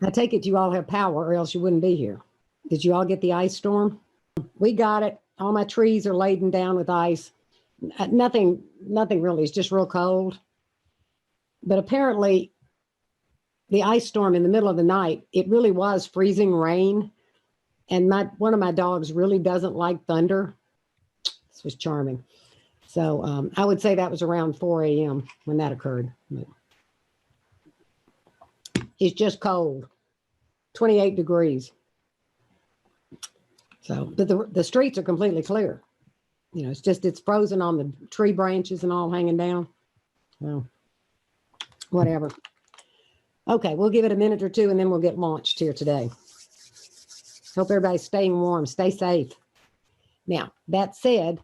I take it you all have power or else you wouldn't be here. Did you all get the ice storm? We got it. All my trees are laden down with ice. Nothing really. It's just real cold. But apparently the ice storm in the middle of the night, it really was freezing rain. And one of my dogs really doesn't like thunder. This was charming. So I would say that was around 4 a.m. when that occurred. It's just cold, 28 degrees. So, but the streets are completely clear. You know, it's frozen on the tree branches and all hanging down. Well, whatever. Okay, we'll give it a minute or two and then we'll get launched here today. Hope everybody's staying warm. Stay safe. Now, that said,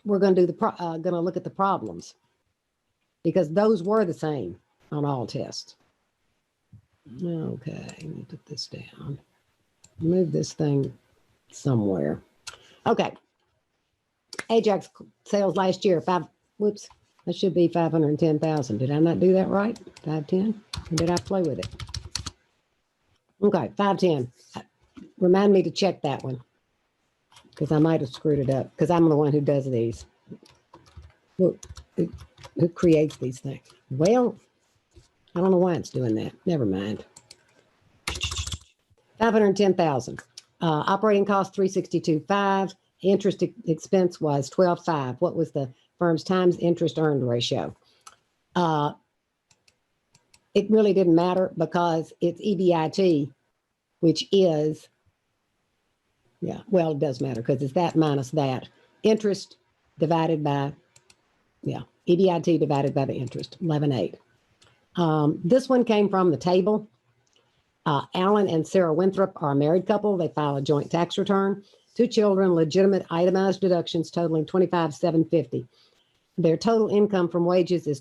we're going to do going to look at the problems because those were the same on all tests. Okay, let me put this down. Move this thing somewhere. Okay. Ajax sales last year, that should be 510,000. Did I not do that right? 510? Or did I play with it? Okay, 510. Remind me to check that one because I might have screwed it up because I'm the one who does these. Who creates these things? Well, I don't know why it's doing that. Never mind. 510,000. Operating cost 362.5. Interest expense was 12.5. What was the firm's times interest earned ratio? It really didn't matter because it's EBIT, which is, yeah, well, it does matter because it's that minus that. Interest divided by, yeah, EBIT divided by the interest, 11.8. This one came from the table. Alan and Sarah Winthrop are a married couple. They file a joint tax return. 2 children, legitimate itemized deductions totaling $25,750. Their total income from wages is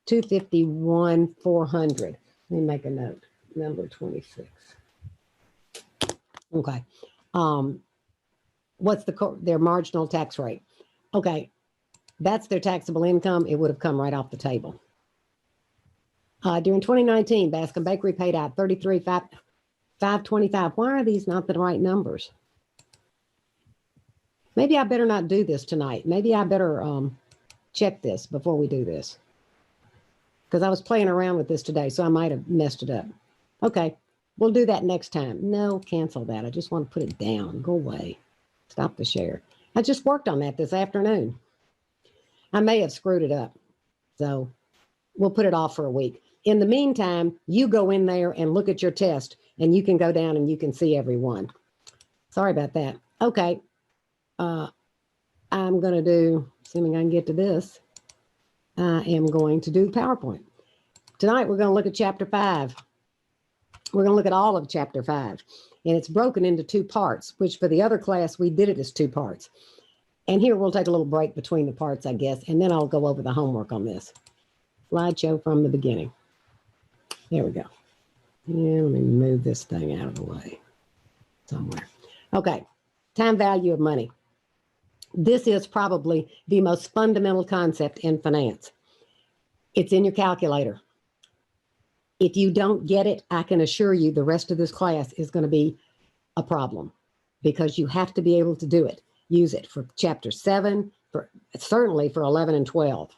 $251,400. Let me make a note. Number 26. Okay. What's their marginal tax rate? Okay, that's their taxable income. It would have come right off the table. During 2019, Bascom Bakery paid out $33,525. Why are these not the right numbers? Maybe I better not do this tonight. Maybe I better check this before we do this. Because I was playing around with this today, so I might have messed it up. Okay, we'll do that next time. No, cancel that. I just want to put it down. Go away. Stop the share. I just worked on that this afternoon. I may have screwed it up. So we'll put it off for a week. In the meantime, you go in there and look at your test, and you can go down and you can see everyone. Sorry about that. Okay. I'm going to do, assuming I can get to this, I am going to do PowerPoint. Tonight, we're going to look at Chapter 5. We're going to look at all of Chapter 5. And it's broken into 2 parts, which for the other class, we did it as 2 parts. And here, we'll take a little break between the parts, I guess, and then I'll go over the homework on this. Slideshow from the beginning. There we go. And let me move this thing out of the way somewhere. Okay, time value of money. This is probably the most fundamental concept in finance. It's in your calculator. If you don't get it, I can assure you the rest of this class is going to be a problem because you have to be able to do it. Use it for Chapter 7, certainly for 11 and 12.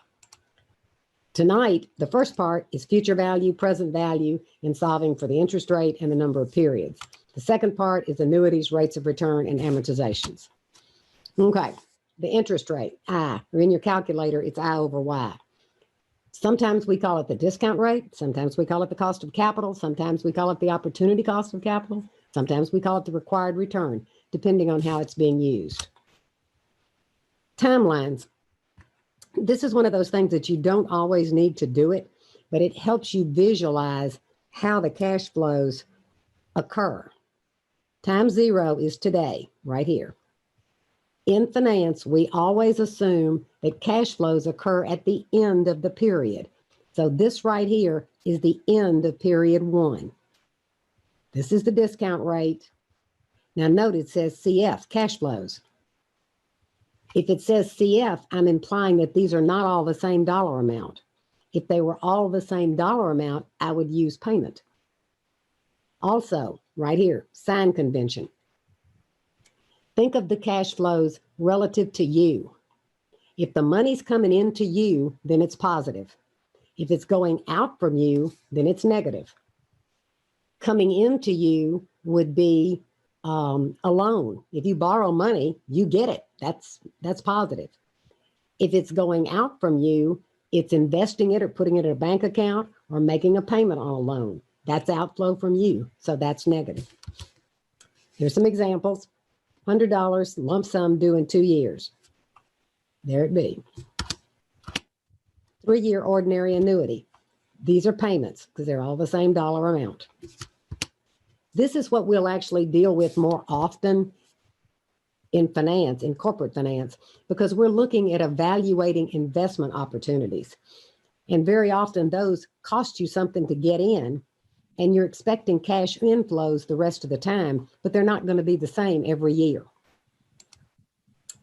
Tonight, the first part is future value, present value in solving for the interest rate and the number of periods. The second part is annuities, rates of return, and amortizations. Okay, the interest rate, I, or in your calculator, it's I over Y. Sometimes we call it the discount rate. Sometimes we call it the cost of capital. Sometimes we call it the opportunity cost of capital. Sometimes we call it the required return, depending on how it's being used. Timelines. This is one of those things that you don't always need to do it, but it helps you visualize how the cash flows occur. Time 0 is today, right here. In finance, we always assume that cash flows occur at the end of the period. So this right here is the end of period 1. This is the discount rate. Now note it says CF, cash flows. If it says CF, I'm implying that these are not all the same dollar amount. If they were all the same dollar amount, I would use payment. Also, right here, sign convention. Think of the cash flows relative to you. If the money's coming into you, then it's positive. If it's going out from you, then it's negative. Coming into you would be a loan. If you borrow money, you get it. That's positive. If it's going out from you, it's investing it or putting it in a bank account or making a payment on a loan. That's outflow from you, so that's negative. Here's some examples. $100 lump sum due in 2 years. There it be. 3-year ordinary annuity. These are payments because they're all the same dollar amount. This is what we'll actually deal with more often in finance, in corporate finance, because we're looking at evaluating investment opportunities. And very often those cost you something to get in, and you're expecting cash inflows the rest of the time, but they're not going to be the same every year.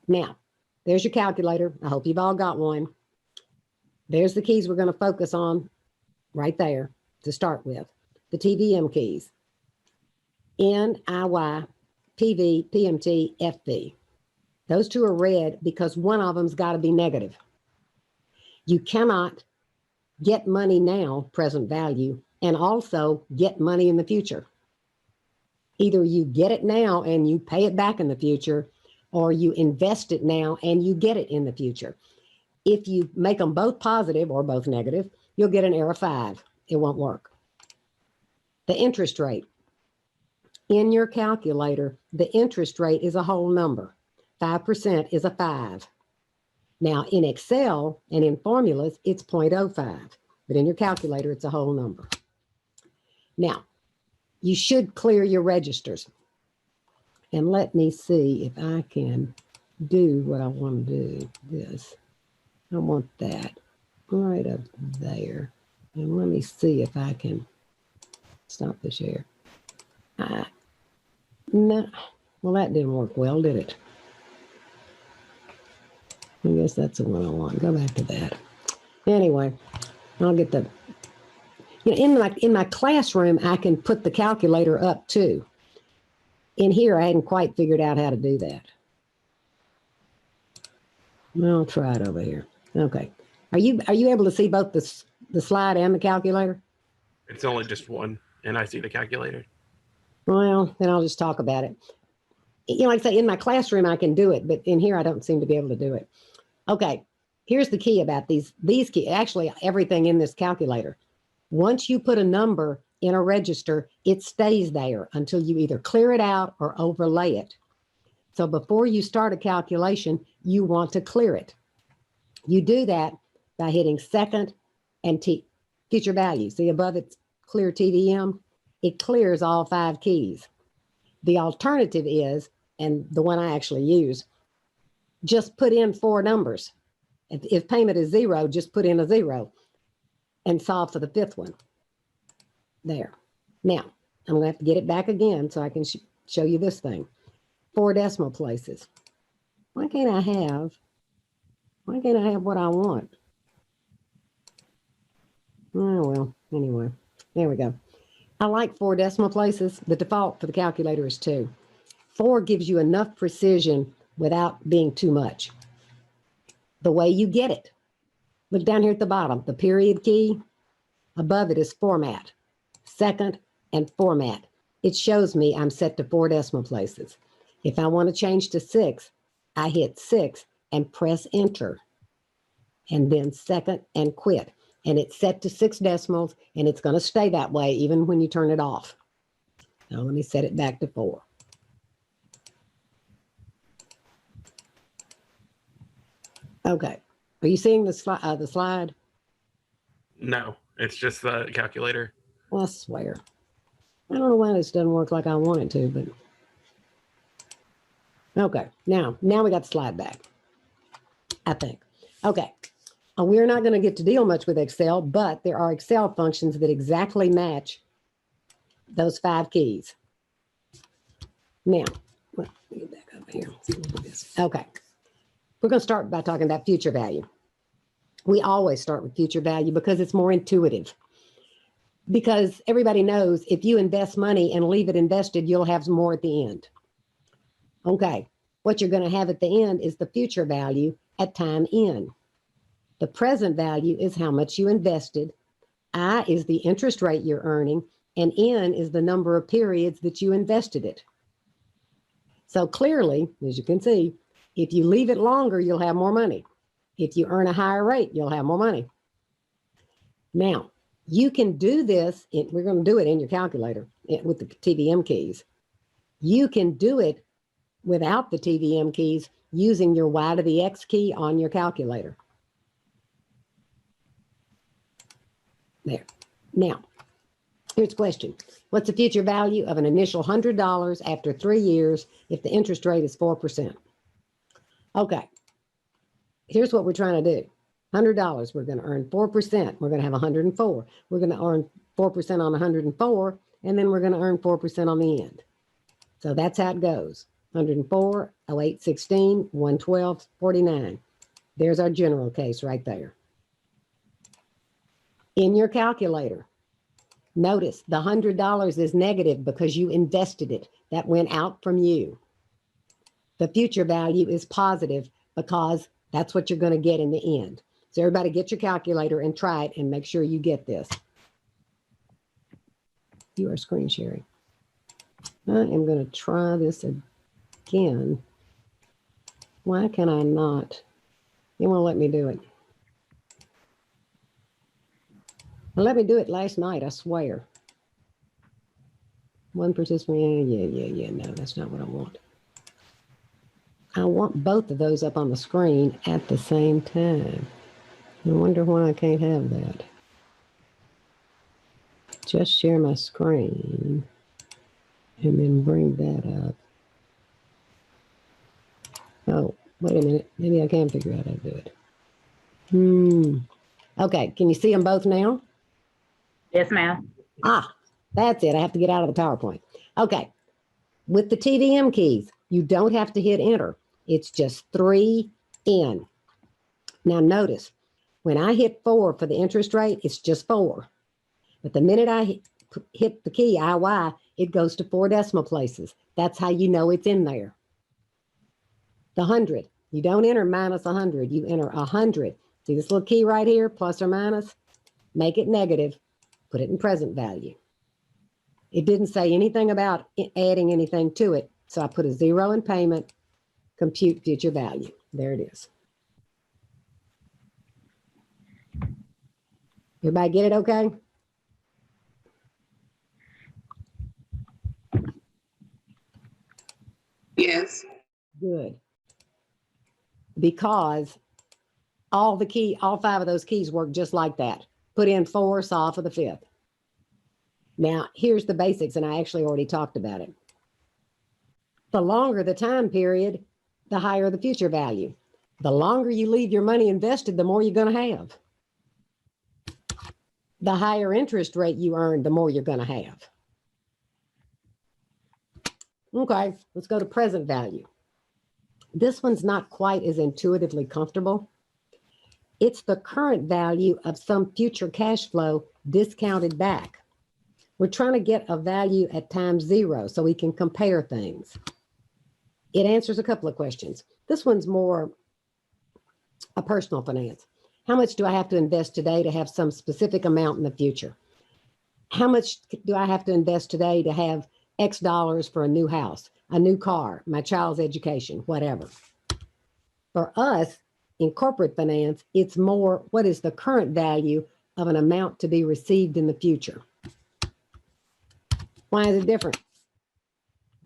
Now, there's your calculator. I hope you've all got one. There's the keys we're going to focus on right there to start with. The TVM keys. NIY, PV, PMT, FV. Those two are red because one of them's got to be negative. You cannot get money now, present value, and also get money in the future. Either you get it now and you pay it back in the future, or you invest it now and you get it in the future. If you make them both positive or both negative, you'll get an error 5. It won't work. The interest rate. In your calculator, the interest rate is a whole number. 5% is a 5. Now, in Excel and in formulas, it's 0.05. But in your calculator, it's a whole number. Now, you should clear your registers. And let me see if I can do what I want to do. This. I want that right up there. And let me see if I can stop the share. No. Well, that didn't work well, did it? I guess that's the one I want. Go back to that. Anyway, I'll get the... You know, in my classroom, I can put the calculator up too. In here, I hadn't quite figured out how to do that. I'll try it over here. Okay. Are you able to see both the slide and the calculator? It's only just one, and I see the calculator. Well, then I'll just talk about it. You know, like I say, in my classroom, I can do it, but in here, I don't seem to be able to do it. Okay. Here's the key about these keys. Actually, everything in this calculator. Once you put a number in a register, it stays there until you either clear it out or overlay it. So before you start a calculation, you want to clear it. You do that by hitting second and future value. See above it's clear TVM? It clears all 5 keys. The alternative is, and the one I actually use, just put in 4 numbers. If payment is 0, just put in a 0 and solve for the 5th one. There. Now, I'm going to have to get it back again so I can show you this thing. 4 decimal places. Why can't I have what I want? Oh, well, anyway, there we go. I like 4 decimal places. The default for the calculator is 2. 4 gives you enough precision without being too much. The way you get it. Look down here at the bottom, the period key. Above it is format, second and format. It shows me I'm set to 4 decimal places. If I want to change to 6, I hit 6 and press enter. And then second and quit. And it's set to 6 decimals, and it's going to stay that way even when you turn it off. Now let me set it back to 4. Okay. Are you seeing the slide? No, it's just the calculator. Well, I swear. I don't know why this doesn't work like I want it to, but... Okay. Now we got the slide back, I think. Okay. We're not going to get to deal much with Excel, but there are Excel functions that exactly match those 5 keys. Now, let me get back over here. Okay. We're going to start by talking about future value. We always start with future value because it's more intuitive. because everybody knows if you invest money and leave it invested, you'll have more at the end. Okay, what you're going to have at the end is the future value at time N. The present value is how much you invested. I is the interest rate you're earning, and N is the number of periods that you invested it. So clearly, as you can see, if you leave it longer, you'll have more money. If you earn a higher rate, you'll have more money. Now, you can do this, we're going to do it in your calculator with the TVM keys. You can do it without the TVM keys using your Y to the X key on your calculator. There. Now, here's a question. What's the future value of an initial $100 after 3 years if the interest rate is 4%? Okay. Here's what we're trying to do. $100, we're going to earn 4%. We're going to have 104. We're going to earn 4% on 104, and then we're going to earn 4% on the end. So that's how it goes. 104, 08, 16, 112, 49. There's our general case right there. In your calculator, notice the $100 is negative because you invested it. That went out from you. The future value is positive because that's what you're going to get in the end. So everybody get your calculator and try it and make sure you get this. You are screen sharing. I am going to try this again. Why can I not? It won't let me do it. Well, let me do it last night, I swear. One participant, yeah. No, that's not what I want. I want both of those up on the screen at the same time. I wonder why I can't have that. Just share my screen and then bring that up. Oh, wait a minute. Maybe I can figure out how to do it. Okay, can you see them both now? Yes, ma'am. Ah, that's it. I have to get out of the PowerPoint. Okay, with the TVM keys, you don't have to hit enter. It's just 3N. Now notice, when I hit 4 for the interest rate, it's just 4. But the minute I hit the key, IY, it goes to 4 decimal places. That's how you know it's in there. The 100, you don't enter minus 100. You enter 100. See this little key right here, plus or minus? Make it negative. Put it in present value. It didn't say anything about adding anything to it. So I put a 0 in payment, compute future value. There it is. Everybody get it okay? Yes. Good. Because all 5 of those keys work just like that. Put in 4, solve for the 5th. Now, here's the basics, and I actually already talked about it. The longer the time period, the higher the future value. The longer you leave your money invested, the more you're going to have. The higher interest rate you earn, the more you're going to have. Okay, let's go to present value. This one's not quite as intuitively comfortable. It's the current value of some future cash flow discounted back. We're trying to get a value at time 0 so we can compare things. It answers a couple of questions. This one's more a personal finance. How much do I have to invest today to have some specific amount in the future? How much do I have to invest today to have X dollars for a new house, a new car, my child's education, whatever? For us, in corporate finance, it's more what is the current value of an amount to be received in the future. Why is it different?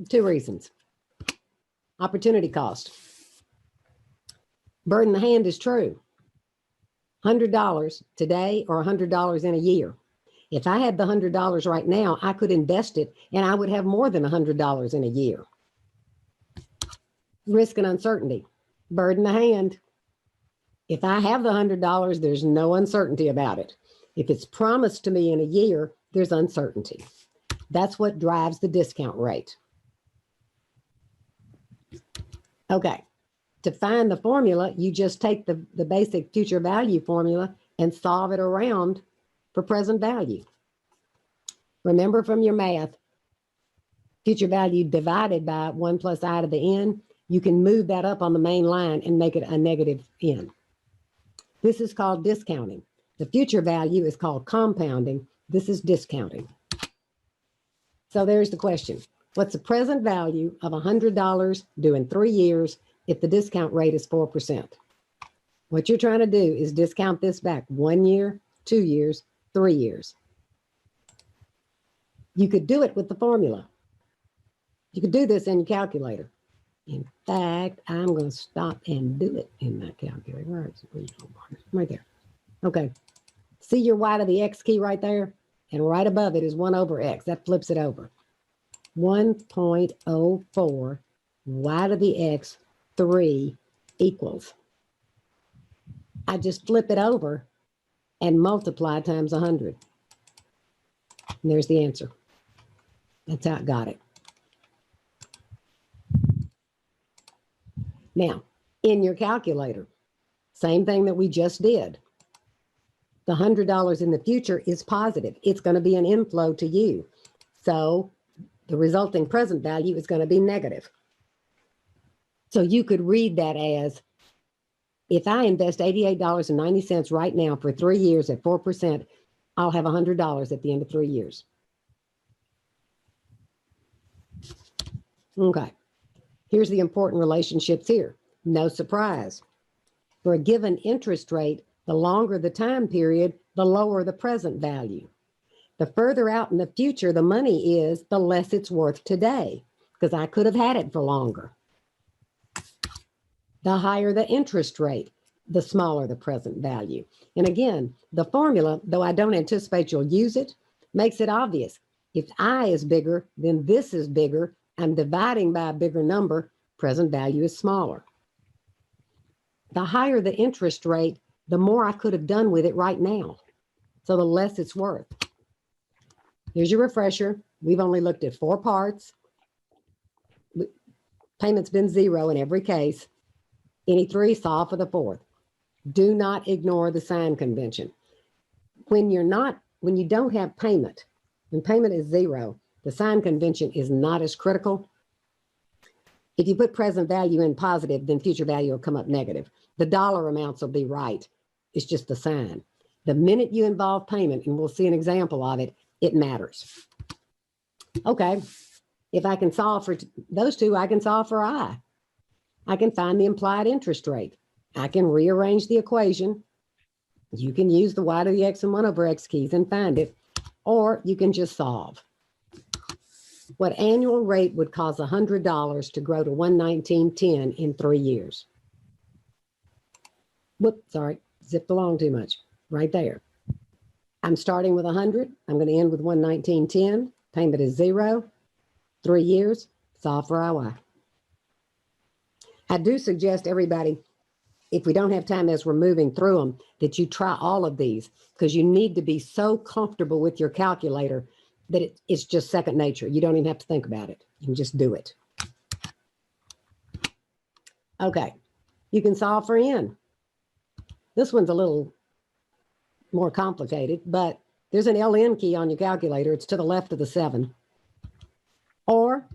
2 reasons. Opportunity cost. Bird in the hand is true. $100 today or $100 in a year. If I had the $100 right now, I could invest it and I would have more than $100 in a year. Risk and uncertainty. Bird in the hand. If I have the $100, there's no uncertainty about it. If it's promised to me in a year, there's uncertainty. That's what drives the discount rate. Okay, to find the formula, you just take the basic future value formula and solve it around for present value. Remember from your math, future value divided by 1 plus I to the n, you can move that up on the main line and make it a negative n. This is called discounting. The future value is called compounding. This is discounting. So there's the question. What's the present value of $100 due in 3 years if the discount rate is 4%? What you're trying to do is discount this back 1 year, 2 years, 3 years. You could do it with the formula. You could do this in your calculator. In fact, I'm going to stop and do it in my calculator. Where is it? Right there. Okay. See your y to the x key right there? And right above it is 1 over x. That flips it over. 1.04 y to the x 3 equals. I just flip it over and multiply times 100. And there's the answer. That's how I got it. Now, in your calculator, same thing that we just did. The $100 in the future is positive. It's going to be an inflow to you. So the resulting present value is going to be negative. So you could read that as, if I invest $88.90 right now for 3 years at 4%, I'll have $100 at the end of 3 years. Okay. Here's the important relationships here. No surprise. For a given interest rate, the longer the time period, the lower the present value. The further out in the future the money is, the less it's worth today, because I could have had it for longer. The higher the interest rate, the smaller the present value. And again, the formula, though I don't anticipate you'll use it, makes it obvious. If I is bigger, then this is bigger. I'm dividing by a bigger number, present value is smaller. The higher the interest rate, the more I could have done with it right now. So the less it's worth. Here's your refresher. We've only looked at 4 parts. Payment's been 0 in every case. Any 3, solve for the 4th. Do not ignore the sign convention. When you don't have payment, when payment is 0, the sign convention is not as critical. If you put present value in positive, then future value will come up negative. The dollar amounts will be right. It's just the sign. The minute you involve payment, and we'll see an example of it, it matters. Okay, if I can solve for those two, I can solve for I. I can find the implied interest rate. I can rearrange the equation. You can use the y to the x and 1 over x keys and find it, or you can just solve. What annual rate would cause $100 to grow to $119.10 in 3 years? Whoops, sorry, zipped along too much. Right there. I'm starting with 100. I'm going to end with 119.10. Payment is 0. 3 years. Solve for IY. I do suggest everybody, if we don't have time as we're moving through them, that you try all of these, because you need to be so comfortable with your calculator that it's just second nature. You don't even have to think about it. You can just do it. Okay. You can solve for N. This one's a little more complicated, but there's an LN key on your calculator. It's to the left of the 7. Or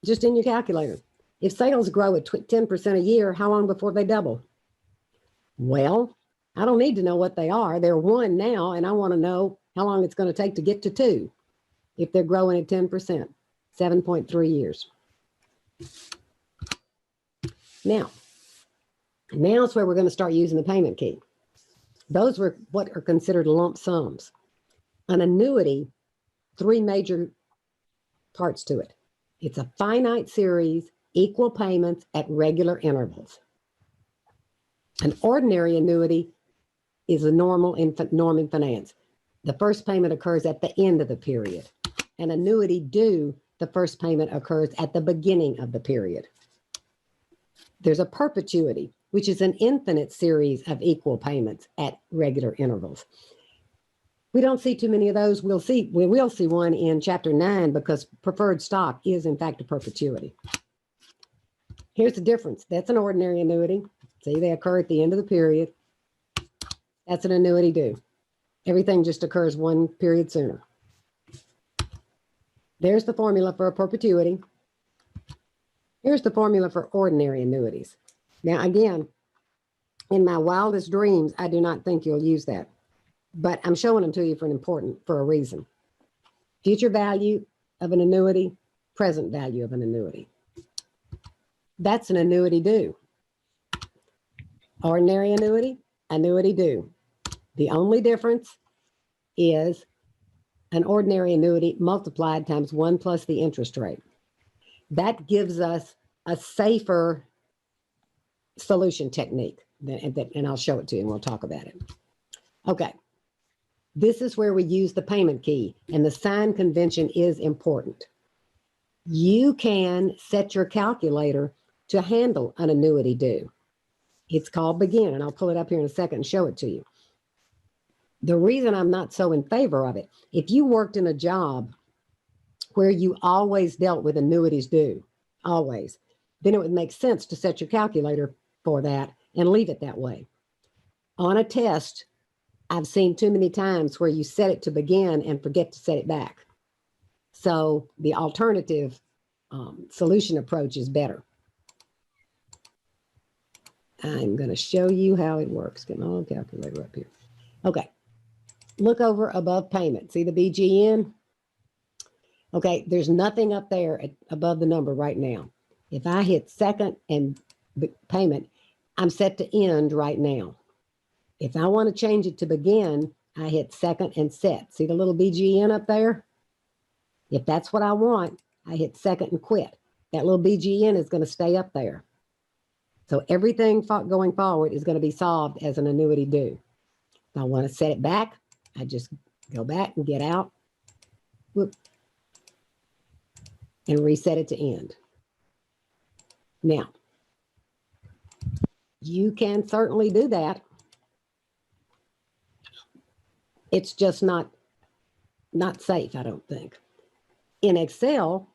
just in your calculator. If sales grow at 10% a year, how long before they double? Well, I don't need to know what they are. They're 1 now, and I want to know how long it's going to take to get to 2. If they're growing at 10%, 7.3 years. Now is where we're going to start using the payment key. Those were what are considered lump sums. An annuity, 3 major parts to it. It's a finite series, equal payments at regular intervals. An ordinary annuity is a norm in finance. The first payment occurs at the end of the period. An annuity due, the first payment occurs at the beginning of the period. There's a perpetuity, which is an infinite series of equal payments at regular intervals. We don't see too many of those. We will see one in chapter 9, because preferred stock is in fact a perpetuity. Here's the difference. That's an ordinary annuity. See, they occur at the end of the period. That's an annuity due. Everything just occurs 1 period sooner. There's the formula for a perpetuity. Here's the formula for ordinary annuities. Now, again, in my wildest dreams, I do not think you'll use that, but I'm showing them to you for a reason. Future value of an annuity, present value of an annuity. That's an annuity due. Ordinary annuity, annuity due. The only difference is an ordinary annuity multiplied times 1 plus the interest rate. That gives us a safer solution technique, and I'll show it to you and we'll talk about it. Okay, this is where we use the payment key, and the sign convention is important. You can set your calculator to handle an annuity due. It's called begin, and I'll pull it up here in a second and show it to you. The reason I'm not so in favor of it, if you worked in a job where you always dealt with annuities due, always, then it would make sense to set your calculator for that and leave it that way. On a test, I've seen too many times where you set it to begin and forget to set it back. So the alternative solution approach is better. I'm going to show you how it works. Get my own calculator up here. Okay. Look over above payment. See the BGN? Okay, there's nothing up there above the number right now. If I hit second and payment, I'm set to end right now. If I want to change it to begin, I hit second and set. See the little BGN up there? If that's what I want, I hit second and quit. That little BGN is going to stay up there. So everything going forward is going to be solved as an annuity due. If I want to set it back, I just go back and get out. Whoop, and reset it to end. Now, you can certainly do that. It's just not safe, I don't think. In Excel,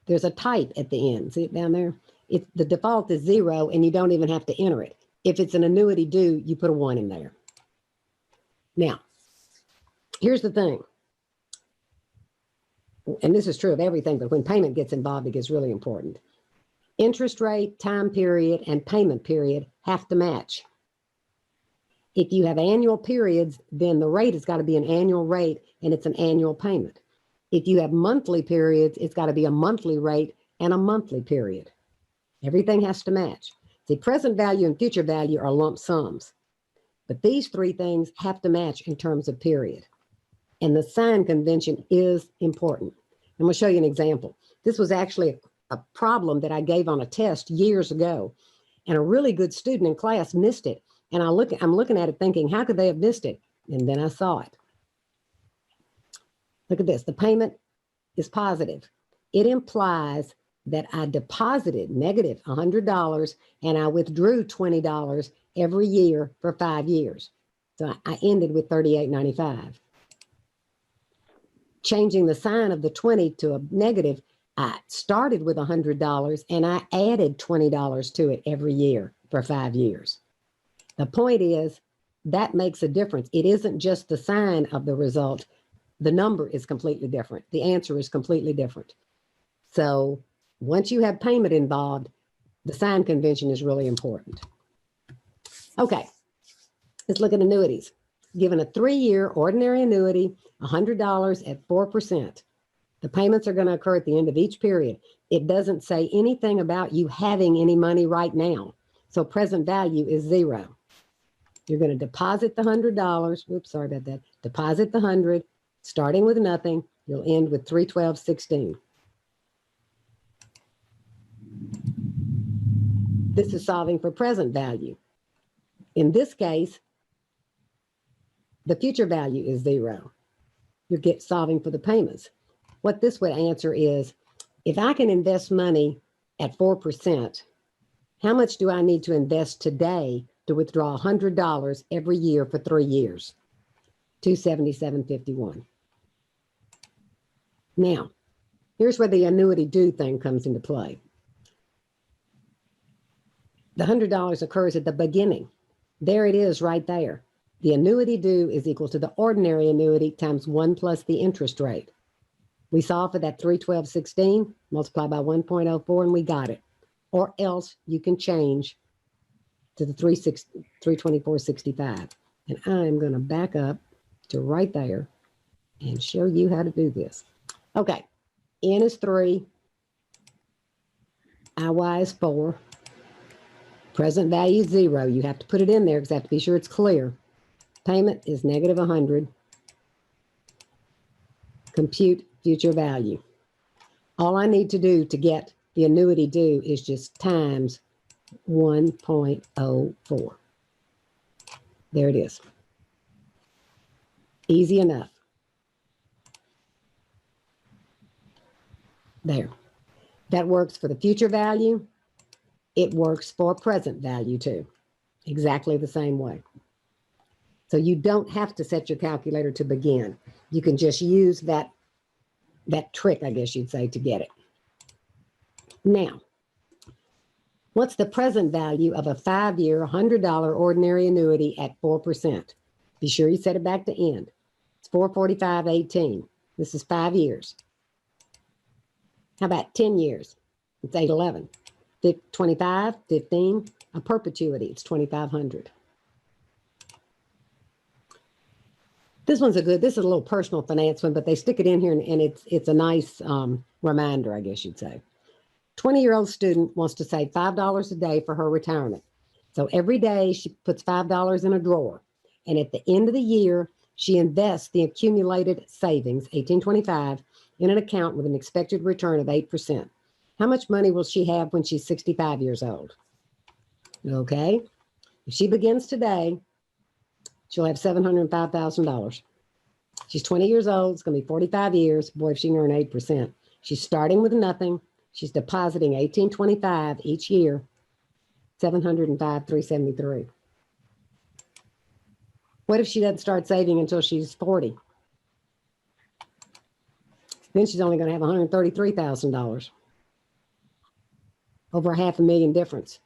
there's a type at the end. See it down there? The default is 0, and you don't even have to enter it. If it's an annuity due, you put a 1 in there. Now, here's the thing. And this is true of everything, but when payment gets involved, it gets really important. Interest rate, time period, and payment period have to match. If you have annual periods, then the rate has got to be an annual rate, and it's an annual payment. If you have monthly periods, it's got to be a monthly rate and a monthly period. Everything has to match. The present value and future value are lump sums, but these three things have to match in terms of period. And the sign convention is important. I'm going to show you an example. This was actually a problem that I gave on a test years ago, and a really good student in class missed it. And I'm looking at it thinking, how could they have missed it? And then I saw it. Look at this. The payment is positive. It implies that I deposited negative $100 and I withdrew $20 every year for 5 years. So I ended with $38.95. Changing the sign of the 20 to a negative, I started with $100 and I added $20 to it every year for 5 years. The point is that makes a difference. It isn't just the sign of the result. The number is completely different. The answer is completely different. So once you have payment involved, the sign convention is really important. Okay, let's look at annuities. Given a 3-year ordinary annuity, $100 at 4%. The payments are going to occur at the end of each period. It doesn't say anything about you having any money right now. So present value is 0. You're going to deposit the $100. Whoops, sorry about that. Deposit the 100, starting with nothing. You'll end with 312.16. This is solving for present value. In this case, the future value is 0. You're solving for the payments. What this would answer is, if I can invest money at 4%, how much do I need to invest today to withdraw $100 every year for 3 years? $277.51. Now, here's where the annuity due thing comes into play. The $100 occurs at the beginning. There it is right there. The annuity due is equal to the ordinary annuity times 1 plus the interest rate. We solved for that 312.16, multiply by 1.04, and we got it. Or else you can change to the 324.65. And I'm going to back up to right there and show you how to do this. Okay, N is 3, IY is 4, present value is 0. You have to put it in there because I have to be sure it's clear. Payment is negative 100. Compute future value. All I need to do to get the annuity due is just times 1.04. There it is. Easy enough. There. That works for the future value. It works for present value too. Exactly the same way. So you don't have to set your calculator to begin. You can just use that trick, I guess you'd say, to get it. Now, what's the present value of a 5-year, $100 ordinary annuity at 4%? Be sure you set it back to end. It's 445.18. This is 5 years. How about 10 years? It's 811. 25, 15, a perpetuity. It's 2,500. This one's this is a little personal finance one, but they stick it in here, and it's a nice reminder, I guess you'd say. 20-year-old student wants to save $5 a day for her retirement. So every day she puts $5 in a drawer, and at the end of the year, she invests the accumulated savings, 1825, in an account with an expected return of 8%. How much money will she have when she's 65 years old? Okay. If she begins today, she'll have $705,000. She's 20 years old. It's going to be 45 years. Boy, if she can earn 8%. She's starting with nothing. She's depositing $1825 each year, $705,373. What if she doesn't start saving until she's 40? Then she's only going to have $133,000. Over $500,000 difference.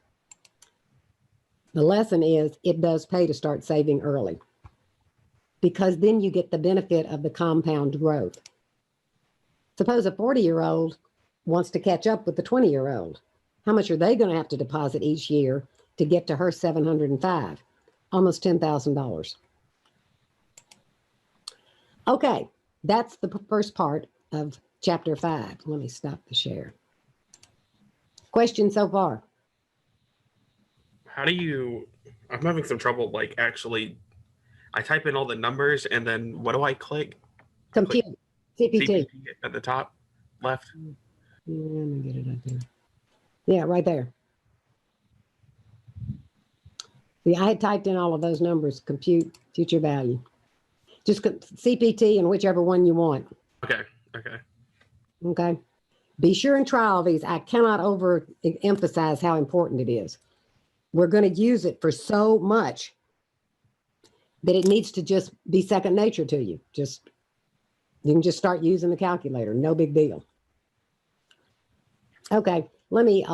The lesson is it does pay to start saving early, because then you get the benefit of the compound growth. Suppose a 40-year-old wants to catch up with the 20-year-old. How much are they going to have to deposit each year to get to her 705? Almost $10,000. Okay, that's the first part of chapter 5. Let me stop the share. Questions so far? How do you? I'm having some trouble. Like, actually, I type in all the numbers, and then what do I click? Compute. CPT. CPT at the top left. Yeah, let me get it up there. Yeah, right there. See, I had typed in all of those numbers. Compute future value. Just CPT and whichever one you want. Okay. Okay. Okay. Be sure and try all these. I cannot overemphasize how important it is. We're going to use it for so much that it needs to just be second nature to you. You can just start using the calculator. No big deal. Okay, let me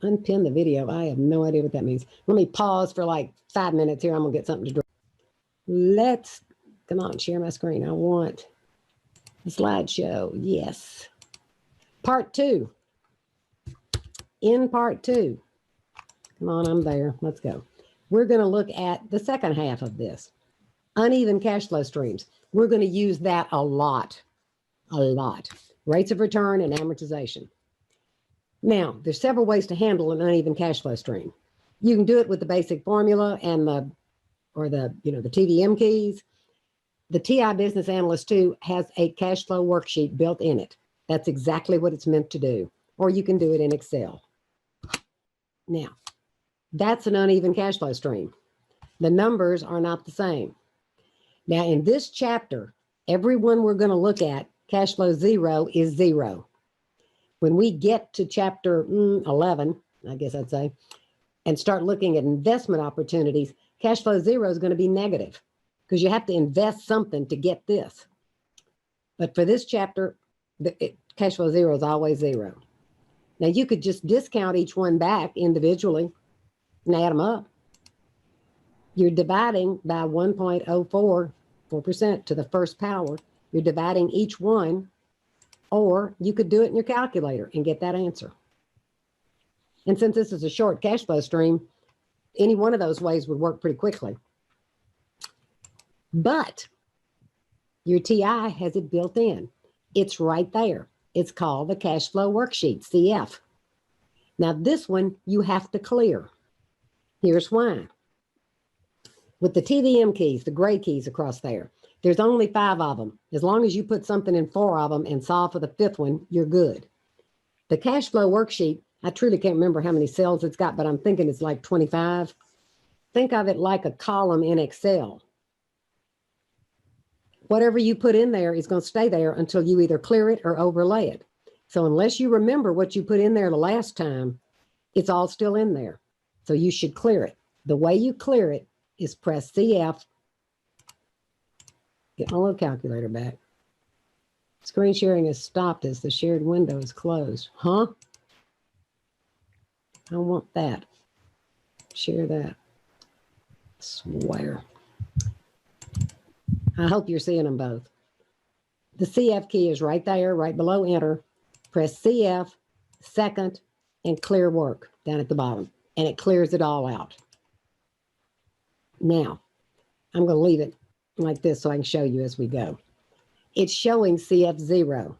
unpin the video. I have no idea what that means. Let me pause for like 5 minutes here. I'm going to get something to drink. Come on, share my screen. I want a slideshow. Yes. Part 2. In part 2. Come on, I'm there. Let's go. We're going to look at the second half of this. Uneven cash flow streams. We're going to use that a lot. A lot. Rates of return and amortization. Now, there's several ways to handle an uneven cash flow stream. You can do it with the basic formula and the TVM keys. The TI Business Analyst 2 has a cash flow worksheet built in it. That's exactly what it's meant to do. Or you can do it in Excel. Now, that's an uneven cash flow stream. The numbers are not the same. Now, in this chapter, every one we're going to look at, cash flow 0 is 0. When we get to chapter 11, I guess I'd say, and start looking at investment opportunities, cash flow 0 is going to be negative because you have to invest something to get this. But for this chapter, cash flow 0 is always 0. Now, you could just discount each one back individually and add them up. You're dividing by 1.04% to the first power. you're dividing each one, or you could do it in your calculator and get that answer. And since this is a short cash flow stream, any one of those ways would work pretty quickly. But your TI has it built in. It's right there. It's called the cash flow worksheet, CF. Now this one you have to clear. Here's why. With the TVM keys, the gray keys across there, there's only 5 of them. As long as you put something in 4 of them and solve for the 5th one, you're good. The cash flow worksheet, I truly can't remember how many cells it's got, but I'm thinking it's like 25. Think of it like a column in Excel. Whatever you put in there is going to stay there until you either clear it or overlay it. So unless you remember what you put in there the last time, it's all still in there. So you should clear it. The way you clear it is press CF. Get my little calculator back. Screen sharing is stopped as the shared window is closed. Huh? I want that. Share that. Swear. I hope you're seeing them both. The CF key is right there, right below enter. Press CF, second, and clear work down at the bottom. And it clears it all out. Now, I'm going to leave it like this so I can show you as we go. It's showing CF0.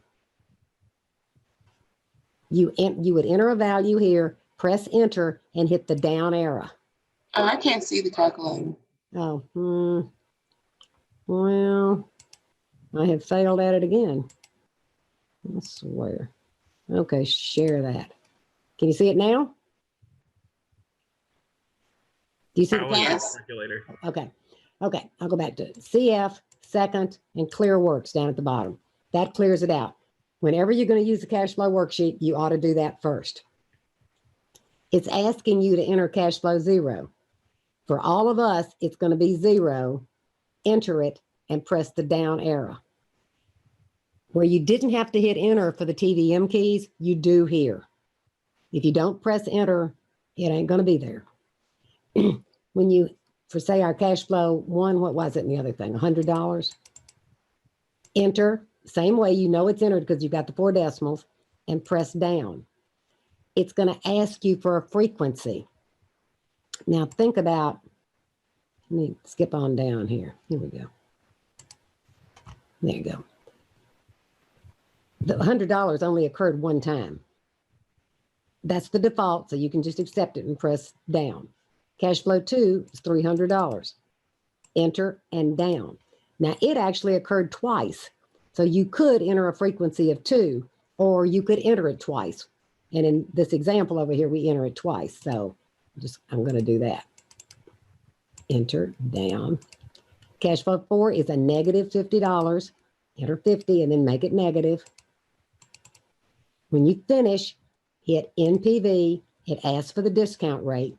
You would enter a value here, press enter, and hit the down arrow. Oh, I can't see the calculator. Oh, well, I have failed at it again. I swear. Okay, share that. Can you see it now? Do you see the Yes. calculator? Okay. Okay, I'll go back to it. CF, second, and clear works down at the bottom. That clears it out. Whenever you're going to use the cash flow worksheet, you ought to do that first. It's asking you to enter cash flow 0. For all of us, it's going to be 0. Enter it and press the down arrow. Where you didn't have to hit enter for the TVM keys, you do here. If you don't press enter, it ain't going to be there. When you, for say our cash flow 1, what was it in the other thing? $100. Enter, same way you know it's entered because you've got the 4 decimals, and press down. It's going to ask you for a frequency. Now think about, let me skip on down here. Here we go. There you go. The $100 only occurred 1 time. That's the default, so you can just accept it and press down. Cash flow 2 is $300. Enter and down. Now it actually occurred twice. So you could enter a frequency of 2, or you could enter it twice. And in this example over here, we enter it twice. So I'm going to do that. Enter, down. Cash flow 4 is a negative $50. Enter 50 and then make it negative. When you finish, hit NPV. It asks for the discount rate.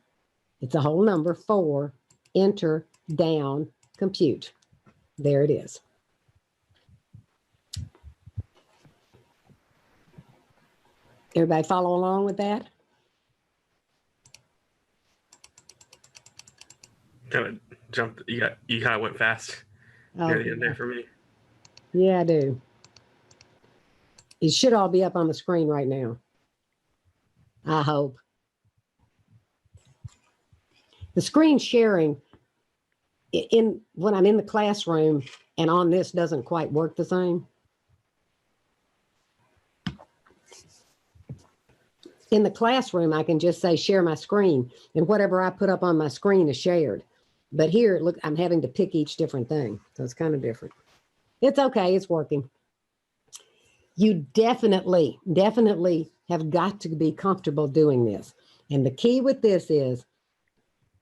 It's a whole number, 4. Enter, down, compute. There it is. Everybody follow along with that? Kind of jumped. You kind of went fast near the end there for me. Yeah, I do. It should all be up on the screen right now. I hope. The screen sharing when I'm in the classroom and on this doesn't quite work the same. In the classroom, I can just say share my screen, and whatever I put up on my screen is shared. But here, look, I'm having to pick each different thing. So it's kind of different. It's okay. It's working. You definitely have got to be comfortable doing this. And the key with this is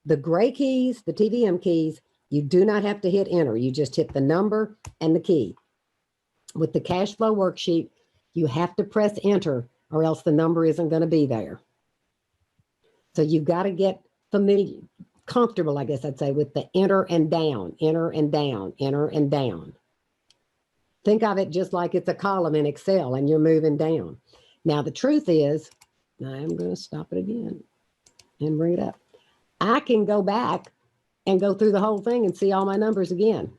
the gray keys, the TVM keys, you do not have to hit enter. You just hit the number and the key. With the cash flow worksheet, you have to press enter or else the number isn't going to be there. So you've got to get familiar, comfortable, I guess I'd say, with the enter and down, enter and down, enter and down. Think of it just like it's a column in Excel and you're moving down. Now, the truth is, I'm going to stop it again and bring it up. I can go back and go through the whole thing and see all my numbers again.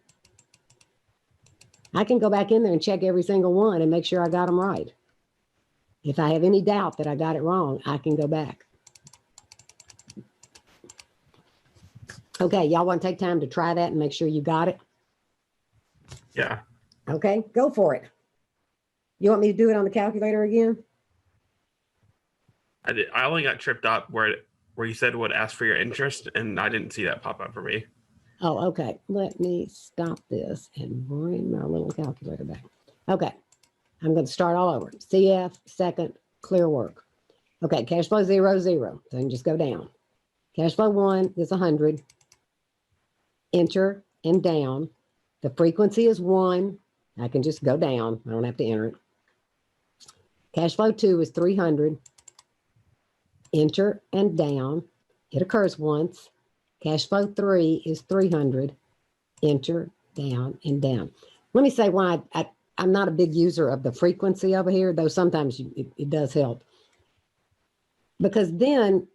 I can go back in there and check every single one and make sure I got them right. If I have any doubt that I got it wrong, I can go back. Okay, y'all want to take time to try that and make sure you got it? Yeah. Okay, go for it. You want me to do it on the calculator again? I did. I only got tripped up where you said would ask for your interest, and I didn't see that pop up for me. Oh, okay. Let me stop this and bring my little calculator back. Okay, I'm going to start all over. CF, second, clear work. Okay, cash flow 0, 0. So I can just go down. Cash flow 1 is 100. Enter and down. The frequency is 1. I can just go down. I don't have to enter it. Cash flow 2 is 300. Enter and down. It occurs once. Cash flow 3 is 300. Enter, down, and down. Let me say why I'm not a big user of the frequency over here, though sometimes it does help. Because then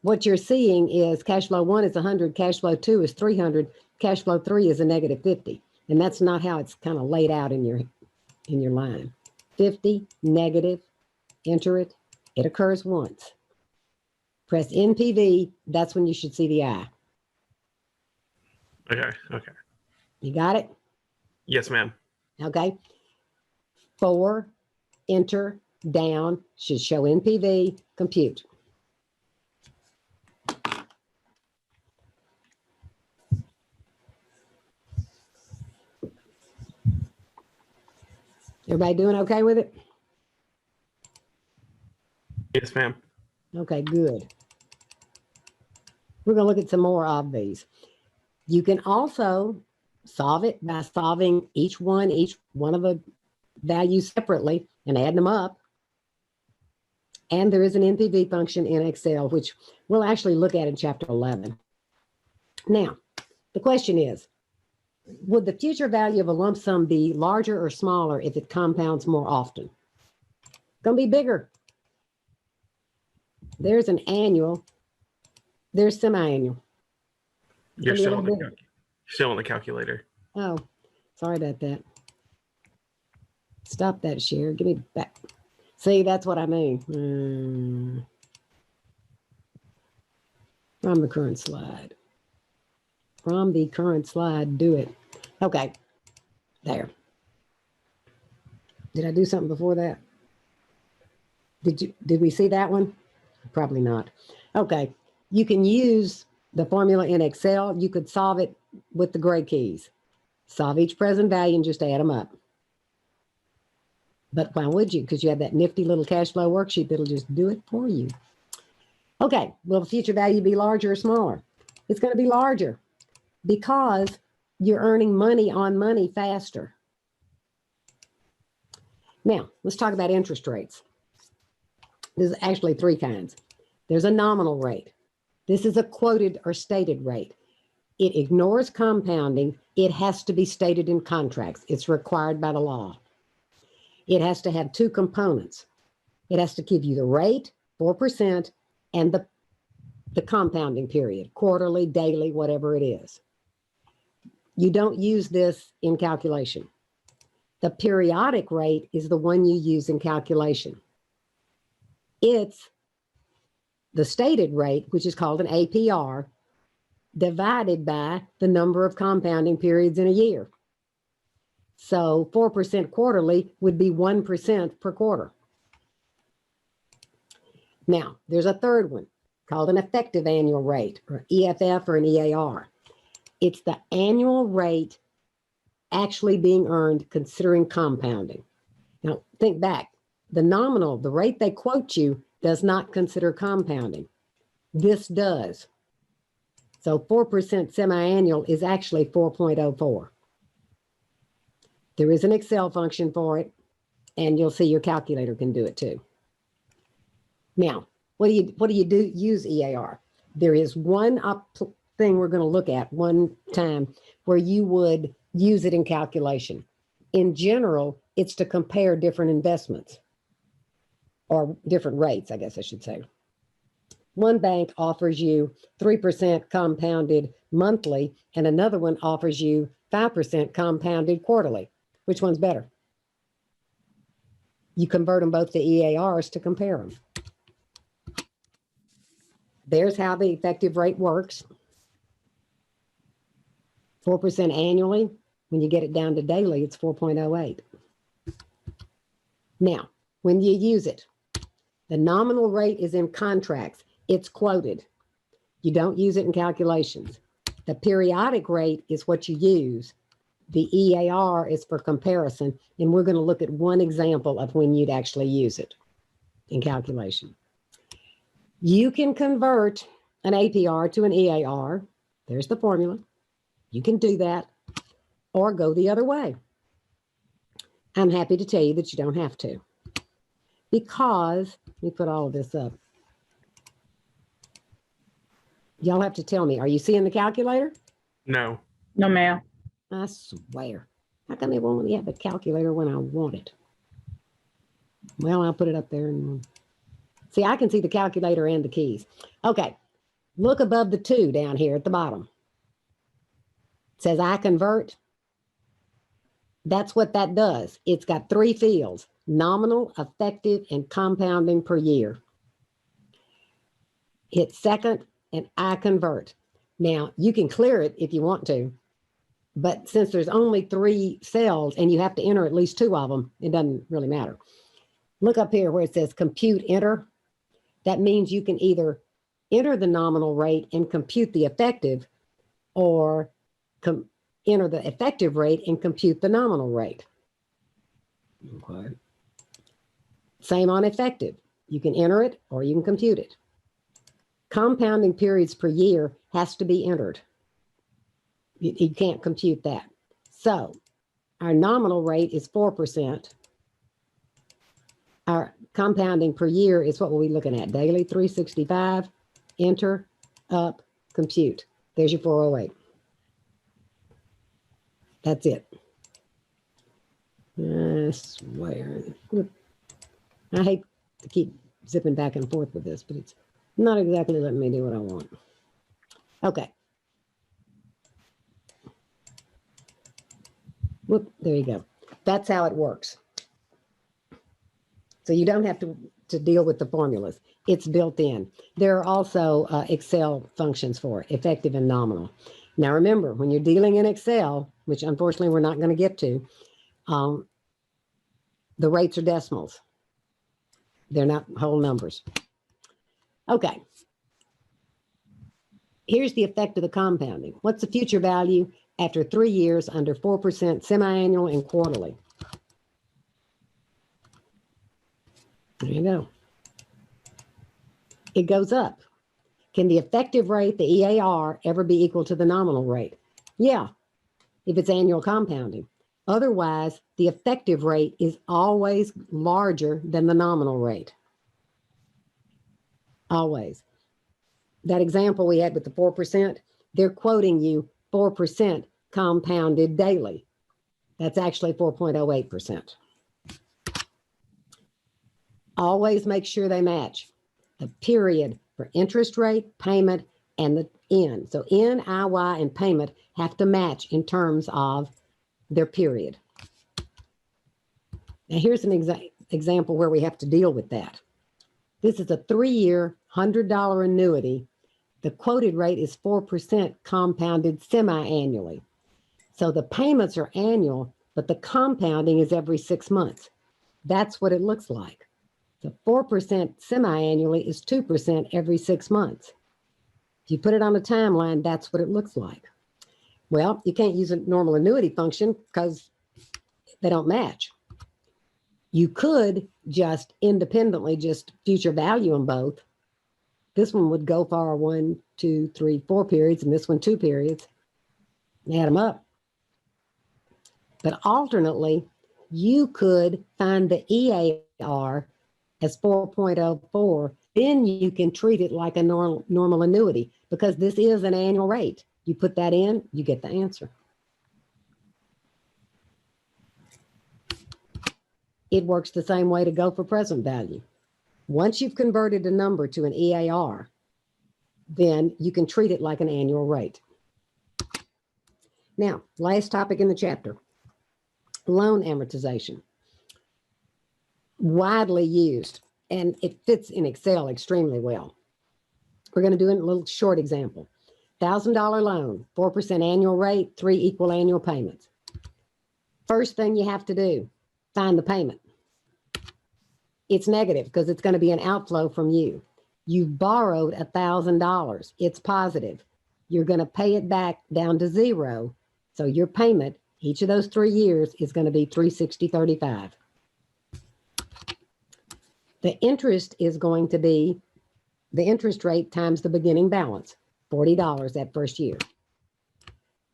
what you're seeing is cash flow 1 is 100, cash flow 2 is 300, cash flow 3 is a negative 50. And that's not how it's kind of laid out in your line. 50, negative, enter it. It occurs once. Press NPV, that's when you should see the I. Okay. Okay. You got it? Yes, ma'am. Okay. 4, enter, down, should show NPV, compute. Everybody doing okay with it? Yes, ma'am. Okay, good. We're going to look at some more of these. You can also solve it by solving each one of the values separately and adding them up. And there is an NPV function in Excel, which we'll actually look at in Chapter 11. Now, the question is, would the future value of a lump sum be larger or smaller if it compounds more often? It's going to be bigger. There's an annual. There's semi-annual. You're still on the calculator. Oh, sorry about that. Stop that share. Give me back. See, that's what I mean. From the current slide. From the current slide, do it. Okay, there. Did I do something before that? Did we see that one? Probably not. Okay, you can use the formula in Excel. You could solve it with the gray keys. Solve each present value and just add them up. But why would you? Because you have that nifty little cash flow worksheet that'll just do it for you. Okay, will the future value be larger or smaller? It's going to be larger because you're earning money on money faster. Now, let's talk about interest rates. There's actually 3 kinds. There's a nominal rate. This is a quoted or stated rate. It ignores compounding. It has to be stated in contracts. It's required by the law. It has to have 2 components. It has to give you the rate, 4%, and the compounding period, quarterly, daily, whatever it is. You don't use this in calculation. The periodic rate is the one you use in calculation. It's the stated rate, which is called an APR, divided by the number of compounding periods in a year. So 4% quarterly would be 1% per quarter. Now, there's a third one called an effective annual rate, or EFF or an EAR. It's the annual rate actually being earned considering compounding. Now, think back. The nominal, the rate they quote you, does not consider compounding. This does. So 4% semi-annual is actually 4.04. There is an Excel function for it, and you'll see your calculator can do it too. Now, what do you use EAR? There is one thing we're going to look at one time where you would use it in calculation. In general, it's to compare different investments or different rates, I guess I should say. One bank offers you 3% compounded monthly, and another one offers you 5% compounded quarterly. Which one's better? You convert them both to EARs to compare them. There's how the effective rate works. 4% annually. When you get it down to daily, it's 4.08. Now, when you use it, the nominal rate is in contracts. It's quoted. You don't use it in calculations. The periodic rate is what you use. The EAR is for comparison, and we're going to look at one example of when you'd actually use it in calculation. You can convert an APR to an EAR. There's the formula. You can do that or go the other way. I'm happy to tell you that you don't have to, because let me put all of this up. Y'all have to tell me, are you seeing the calculator? No. No, ma'am. I swear. How come they won't let me have the calculator when I want it? Well, I'll put it up there. And see, I can see the calculator and the keys. Okay. Look above the 2 down here at the bottom. It says I convert. That's what that does. It's got 3 fields: nominal, effective, and compounding per year. Hit second and I convert. Now, you can clear it if you want to, but since there's only 3 cells and you have to enter at least 2 of them, it doesn't really matter. Look up here where it says compute enter. That means you can either enter the nominal rate and compute the effective, or enter the effective rate and compute the nominal rate. Okay. Same on effective. You can enter it or you can compute it. Compounding periods per year has to be entered. You can't compute that. So our nominal rate is 4%. Our compounding per year is what we'll be looking at. Daily 365, enter, up, compute. There's your 408. That's it. I swear. I hate to keep zipping back and forth with this, but it's not exactly letting me do what I want. Okay. Whoop, there you go. That's how it works. So you don't have to deal with the formulas. It's built in. There are also Excel functions for it, effective and nominal. Now remember, when you're dealing in Excel, which unfortunately we're not going to get to, the rates are decimals. They're not whole numbers. Okay. Here's the effect of the compounding. What's the future value after 3 years under 4% semi-annual and quarterly? There you go. It goes up. Can the effective rate, the EAR, ever be equal to the nominal rate? Yeah, if it's annual compounding. Otherwise, the effective rate is always larger than the nominal rate. Always. That example we had with the 4%, they're quoting you 4% compounded daily. That's actually 4.08%. Always make sure they match the period for interest rate, payment, and the N. So N, IY, and payment have to match in terms of their period. Now here's an example where we have to deal with that. This is a 3-year, $100 annuity. The quoted rate is 4% compounded semi-annually. So the payments are annual, but the compounding is every 6 months. That's what it looks like. The 4% semi-annually is 2% every 6 months. If you put it on a timeline, that's what it looks like. Well, you can't use a normal annuity function because they don't match. You could just independently just future value them both. This one would go for 1, 2, 3, 4 periods, and this one 2 periods. Add them up. But alternately, you could find the EAR as 4.04. Then you can treat it like a normal annuity because this is an annual rate. You put that in, you get the answer. It works the same way to go for present value. Once you've converted a number to an EAR, then you can treat it like an annual rate. Now, last topic in the chapter. Loan amortization. Widely used, and it fits in Excel extremely well. We're going to do a little short example. $1,000 loan, 4% annual rate, 3 equal annual payments. First thing you have to do, find the payment. It's negative because it's going to be an outflow from you. You've borrowed $1,000. It's positive. You're going to pay it back down to 0. So your payment, each of those 3 years, is going to be $360.35. The interest is going to be the interest rate times the beginning balance, $40 that first year.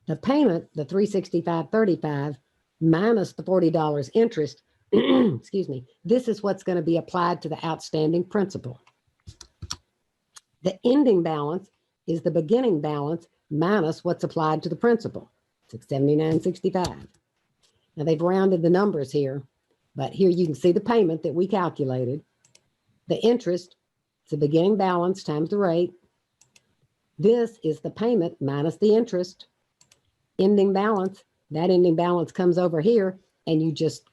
The payment, the $365.35 minus the $40 interest, excuse me, this is what's going to be applied to the outstanding principal. The ending balance is the beginning balance minus what's applied to the principal, $679.65. Now they've rounded the numbers here, but here you can see the payment that we calculated. The interest, it's the beginning balance times the rate. This is the payment minus the interest. Ending balance, that ending balance comes over here and you just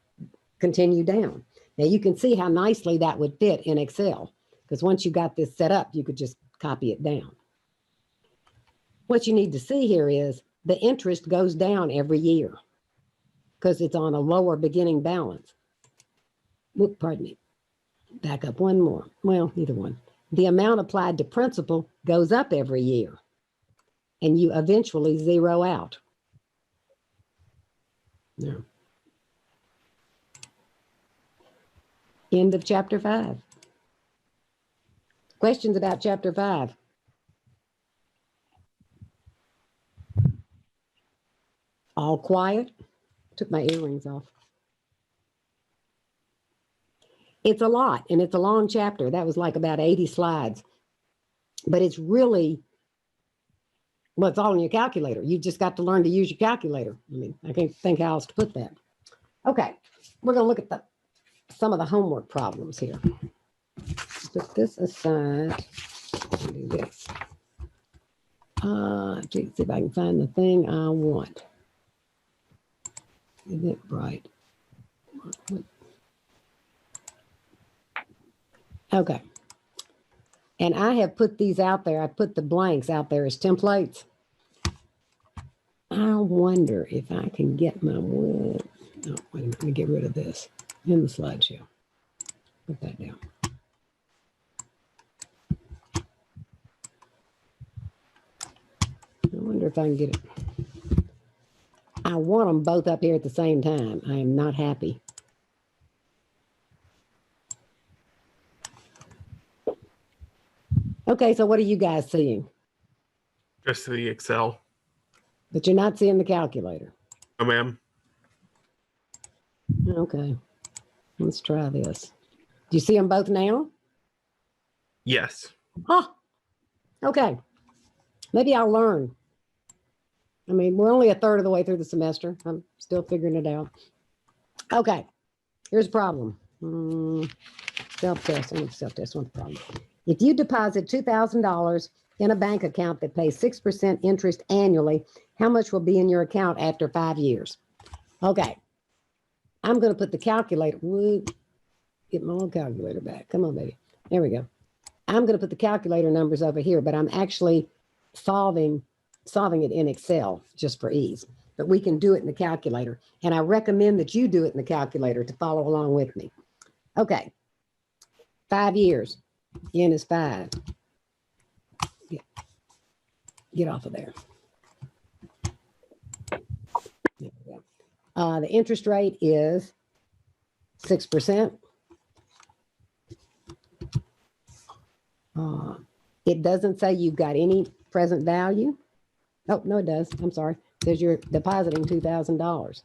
continue down. Now you can see how nicely that would fit in Excel, because once you got this set up, you could just copy it down. What you need to see here is the interest goes down every year because it's on a lower beginning balance. Whoop, pardon me. Back up one more. Well, either one. The amount applied to principal goes up every year, and you eventually zero out. Now, end of chapter 5. Questions about chapter 5? All quiet? Took my earrings off. It's a lot, and it's a long chapter. That was like about 80 slides. But it's really, well, it's all in your calculator. You just got to learn to use your calculator. I mean, I can't think how else to put that. Okay, we're going to look at some of the homework problems here. Put this aside. Do this. See if I can find the thing I want. Isn't it bright? Okay. And I have put these out there. I put the blanks out there as templates. I wonder if I can get my wood. Oh, wait a minute. Let me get rid of this in the slideshow. Put that down. I wonder if I can get it. I want them both up here at the same time. I am not happy. Okay, so what are you guys seeing? Just the Excel. But you're not seeing the calculator. Oh, ma'am. Okay, let's try this. Do you see them both now? Yes. Oh, okay. Maybe I'll learn. I mean, we're only a third of the way through the semester. I'm still figuring it out. Okay, here's a problem. Self-test. I want to self-test. What's the problem? If you deposit $2,000 in a bank account that pays 6% interest annually, how much will be in your account after 5 years? Okay, I'm going to put the calculator. Get my old calculator back. Come on, baby. There we go. I'm going to put the calculator numbers over here, but I'm actually solving it in Excel just for ease. But we can do it in the calculator. And I recommend that you do it in the calculator to follow along with me. Okay. 5 years. N is 5. Get off of there. There we go. The interest rate is 6%. It doesn't say you've got any present value. Oh, no, it does. I'm sorry. It says you're depositing $2,000.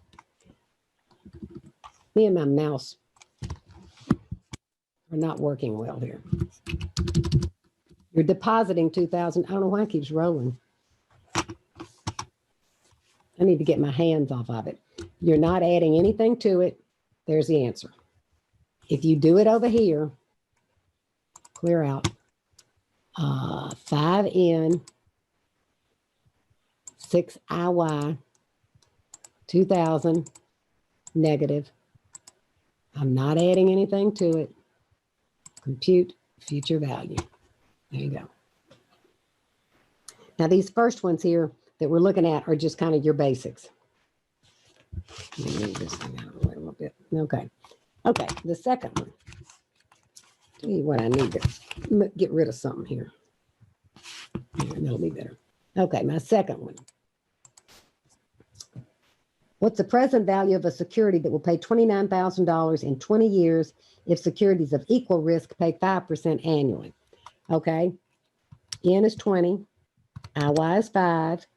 Me and my mouse are not working well here. You're depositing $2,000. I don't know why it keeps rolling. I need to get my hands off of it. You're not adding anything to it. There's the answer. If you do it over here, clear out. 5N, 6IY, 2,000, negative. I'm not adding anything to it. Compute future value. There you go. Now, these first ones here that we're looking at are just kind of your basics. Let me move this thing out of the way a little bit. Okay. Okay, the second one. Tell you what, I need to get rid of something here. That'll be better. Okay, my second one. What's the present value of a security that will pay $29,000 in 20 years if securities of equal risk pay 5% annually? Okay, N is 20, IY is 5.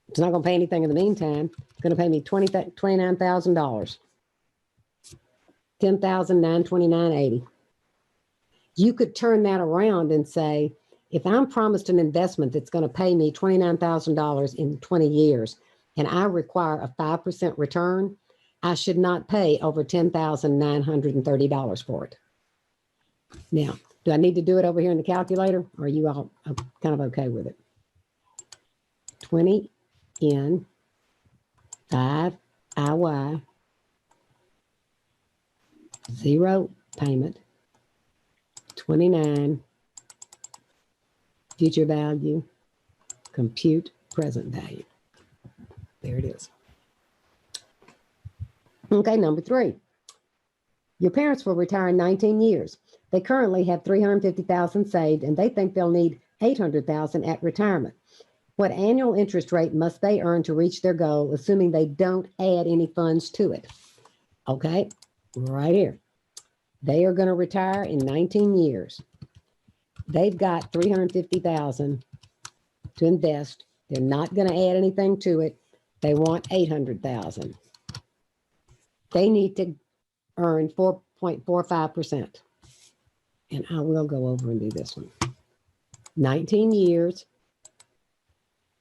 It's not going to pay anything in the meantime. It's going to pay me $29,000. $10,929.80. You could turn that around and say, if I'm promised an investment that's going to pay me $29,000 in 20 years, and I require a 5% return, I should not pay over $10,930 for it. Now, do I need to do it over here in the calculator, or are you all kind of okay with it? 20 N, 5 IY, 0 payment, 29 future value, compute present value. There it is. Okay, number 3. Your parents will retire in 19 years. They currently have $350,000 saved, and they think they'll need $800,000 at retirement. What annual interest rate must they earn to reach their goal, assuming they don't add any funds to it? Okay, right here. They are going to retire in 19 years. They've got $350,000 to invest. They're not going to add anything to it. They want $800,000. They need to earn 4.45%. And I will go over and do this one. 19 years.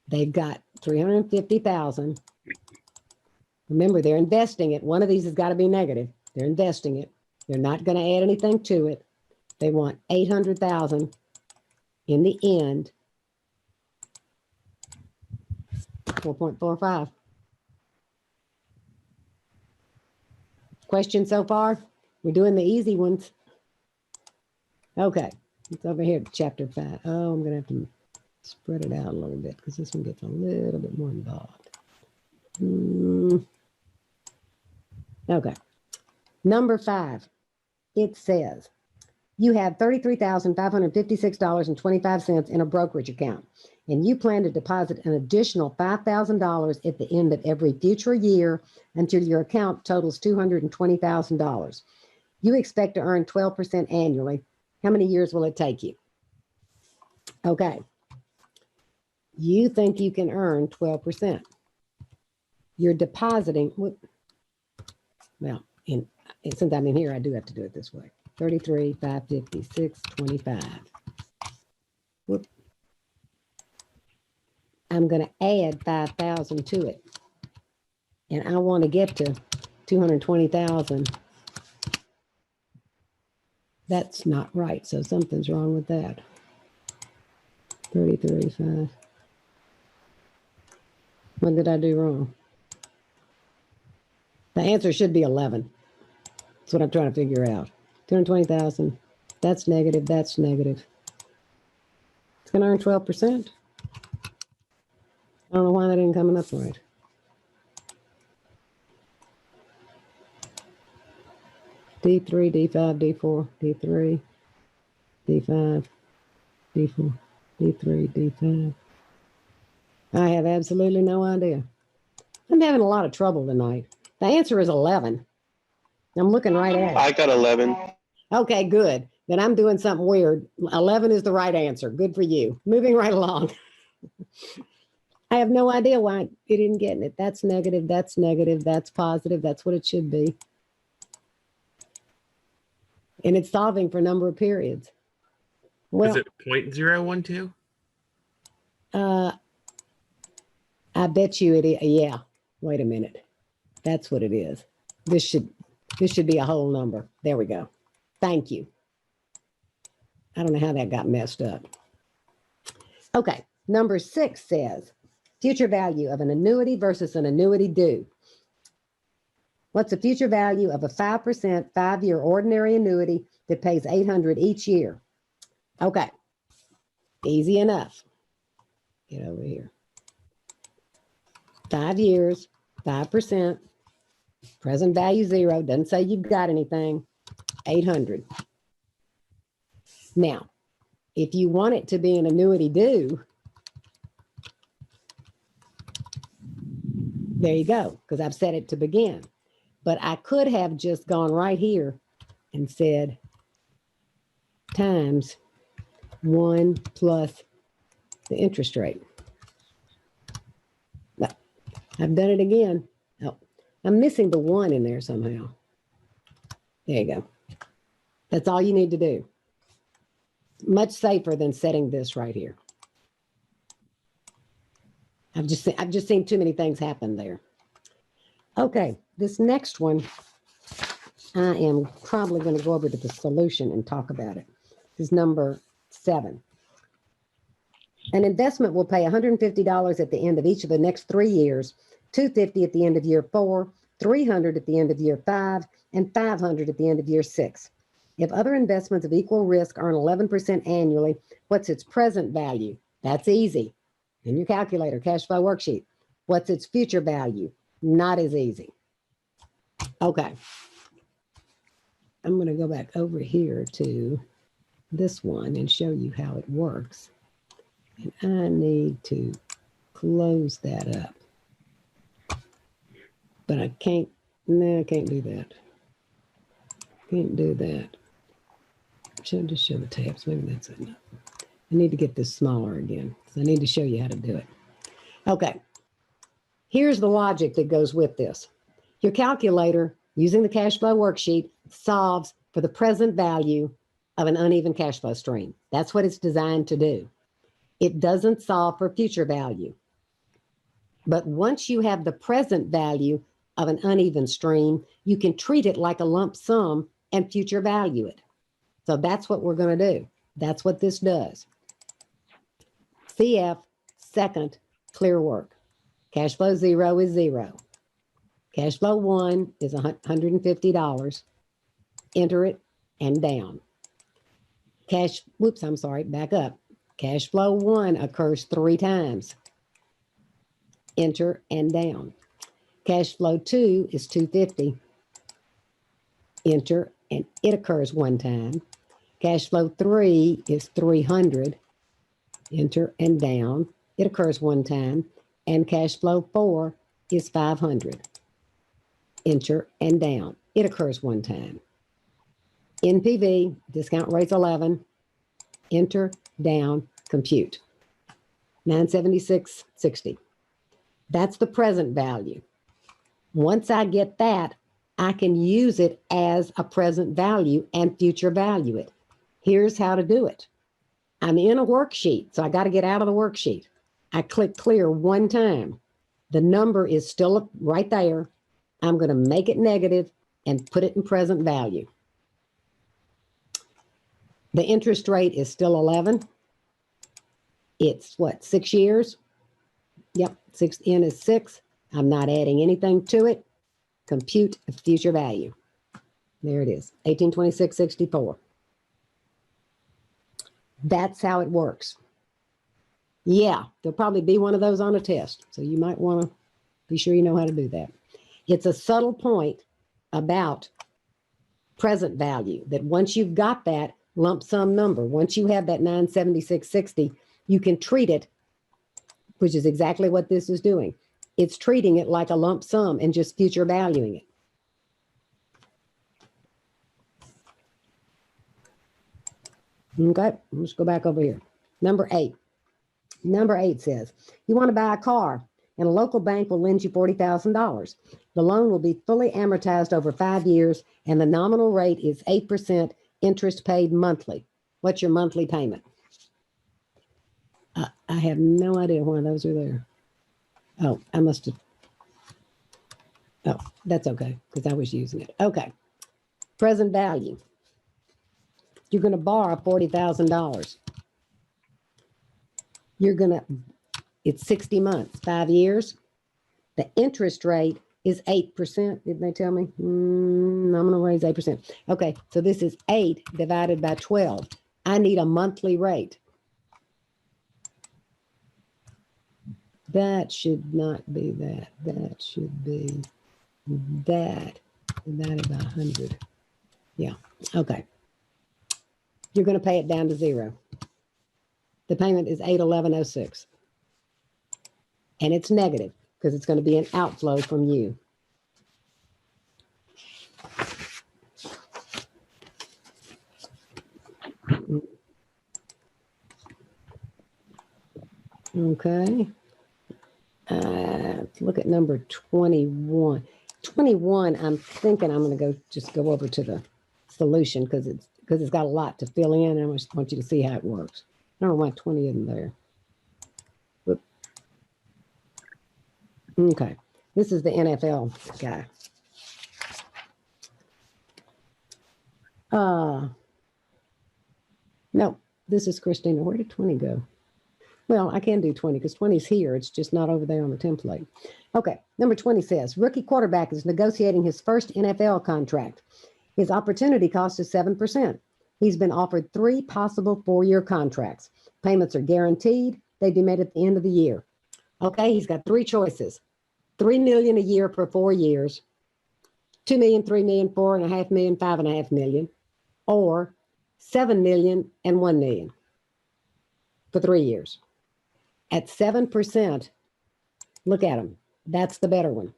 They've got $350,000. Remember, they're investing it. One of these has got to be negative. They're investing it. They're not going to add anything to it. They want $800,000 in the end. 4.45. Question so far? We're doing the easy ones. Okay, it's over here to chapter 5. Oh, I'm going to have to spread it out a little bit because this one gets a little bit more involved. Okay, number 5. It says you have $33,556.25 in a brokerage account, and you plan to deposit an additional $5,000 at the end of every future year until your account totals $220,000. You expect to earn 12% annually. How many years will it take you? Okay. You think you can earn 12%. You're depositing, well, since I'm in here, I do have to do it this way. 33,556.25. Whoop. I'm going to add 5,000 to it. And I want to get to 220,000. That's not right. So something's wrong with that. 33.5. What did I do wrong? The answer should be 11. That's what I'm trying to figure out. 220,000. That's negative. That's negative. It's going to earn 12%. I don't know why that ain't coming up right. D3, D5, D4, D3, D5, D4, D3, D5. I have absolutely no idea. I'm having a lot of trouble tonight. The answer is 11. I'm looking right at it. I got 11. Okay, good. Then I'm doing something weird. 11 is the right answer. Good for you. Moving right along. I have no idea why it didn't get it. That's negative. That's negative. That's positive. That's what it should be. And it's solving for a number of periods. Well, is it 0.012? I bet you it is. Yeah. Wait a minute. That's what it is. This should be a whole number. There we go. Thank you. I don't know how that got messed up. Okay. Number 6 says future value of an annuity versus an annuity due. What's the future value of a 5% 5-year ordinary annuity that pays $800 each year? Okay, easy enough. Get over here. 5 years, 5%, present value 0, doesn't say you've got anything, 800. Now, if you want it to be an annuity due, there you go, because I've set it to begin. But I could have just gone right here and said times 1 plus the interest rate. No, I've done it again. Oh, I'm missing the 1 in there somehow. There you go. That's all you need to do. Much safer than setting this right here. I've just seen too many things happen there. Okay, this next one, I am probably going to go over to the solution and talk about it. This is number 7. An investment will pay $150 at the end of each of the next 3 years, $250 at the end of year 4, $300 at the end of year 5, and $500 at the end of year 6. If other investments of equal risk earn 11% annually, what's its present value? That's easy. In your calculator, cash flow worksheet. What's its future value? Not as easy. Okay. I'm going to go back over here to this one and show you how it works. And I need to close that up. But I can't, no, I can't do that. Can't do that. Should just show the tabs. Maybe that's enough. I need to get this smaller again. So I need to show you how to do it. Okay. Here's the logic that goes with this. Your calculator, using the cash flow worksheet, solves for the present value of an uneven cash flow stream. That's what it's designed to do. It doesn't solve for future value. But once you have the present value of an uneven stream, you can treat it like a lump sum and future value it. So that's what we're going to do. That's what this does. CF, second, clear work. Cash flow 0 is 0. Cash flow 1 is $150. Enter it and down. Back up. Cash flow 1 occurs 3 times. Enter and down. Cash flow 2 is $250. Enter, and it occurs 1 time. Cash flow 3 is $300. Enter and down. It occurs 1 time. And cash flow 4 is $500. Enter and down. It occurs 1 time. NPV, discount rate's 11. Enter, down, compute. 976.60. That's the present value. Once I get that, I can use it as a present value and future value it. Here's how to do it. I'm in a worksheet, so I got to get out of the worksheet. I click clear 1 time. The number is still right there. I'm going to make it negative and put it in present value. The interest rate is still 11. It's what, 6 years? Yep, 6N is 6. I'm not adding anything to it. Compute the future value. There it is, 1826.64. That's how it works. Yeah, there'll probably be one of those on a test, so you might want to be sure you know how to do that. It's a subtle point about present value, that once you've got that lump sum number, once you have that 976.60, you can treat it, which is exactly what this is doing. It's treating it like a lump sum and just future valuing it. Okay, let's go back over here. Number 8. Number 8 says, you want to buy a car and a local bank will lend you $40,000. The loan will be fully amortized over 5 years and the nominal rate is 8% interest paid monthly. What's your monthly payment? I have no idea why those are there. Oh, I must have. Oh, that's okay, because I was using it. Okay. Present value. You're going to borrow $40,000. You're going to, it's 60 months, 5 years. The interest rate is 8%. Didn't they tell me? Nominal rate is 8%. Okay, so this is 8 divided by 12. I need a monthly rate. That should not be that. That should be that divided by 100. Yeah, okay. You're going to pay it down to 0. The payment is $811.06. And it's negative because it's going to be an outflow from you. Okay. Look at number 21. 21, I'm thinking I'm going to just go over to the solution because it's got a lot to fill in. And I just want you to see how it works. I don't know why 20 isn't there. Whoop. Okay. This is the NFL guy. No, this is Christina. Where did 20 go? Well, I can do 20 because 20 is here. It's just not over there on the template. Okay, number 20 says, rookie quarterback is negotiating his first NFL contract. His opportunity cost is 7%. He's been offered 3 possible 4-year contracts. Payments are guaranteed. They be made at the end of the year. Okay, he's got 3 choices. $3 million a year for 4 years, $2 million, $3 million, $4.5 million, $5.5 million, or $7 million and $1 million for 3 years. At 7%, look at them. That's the better one.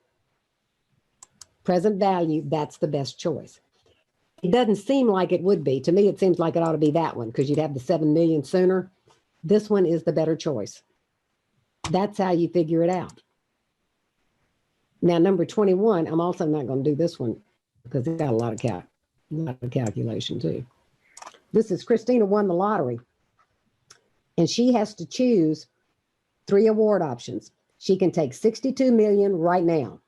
Present value, that's the best choice. It doesn't seem like it would be. To me, it seems like it ought to be that one because you'd have the 7 million sooner. This one is the better choice. That's how you figure it out. Now, number 21, I'm also not going to do this one because it's got a lot of calculation too. This is Christina won the lottery, and she has to choose 3 award options. She can take 62 million right now.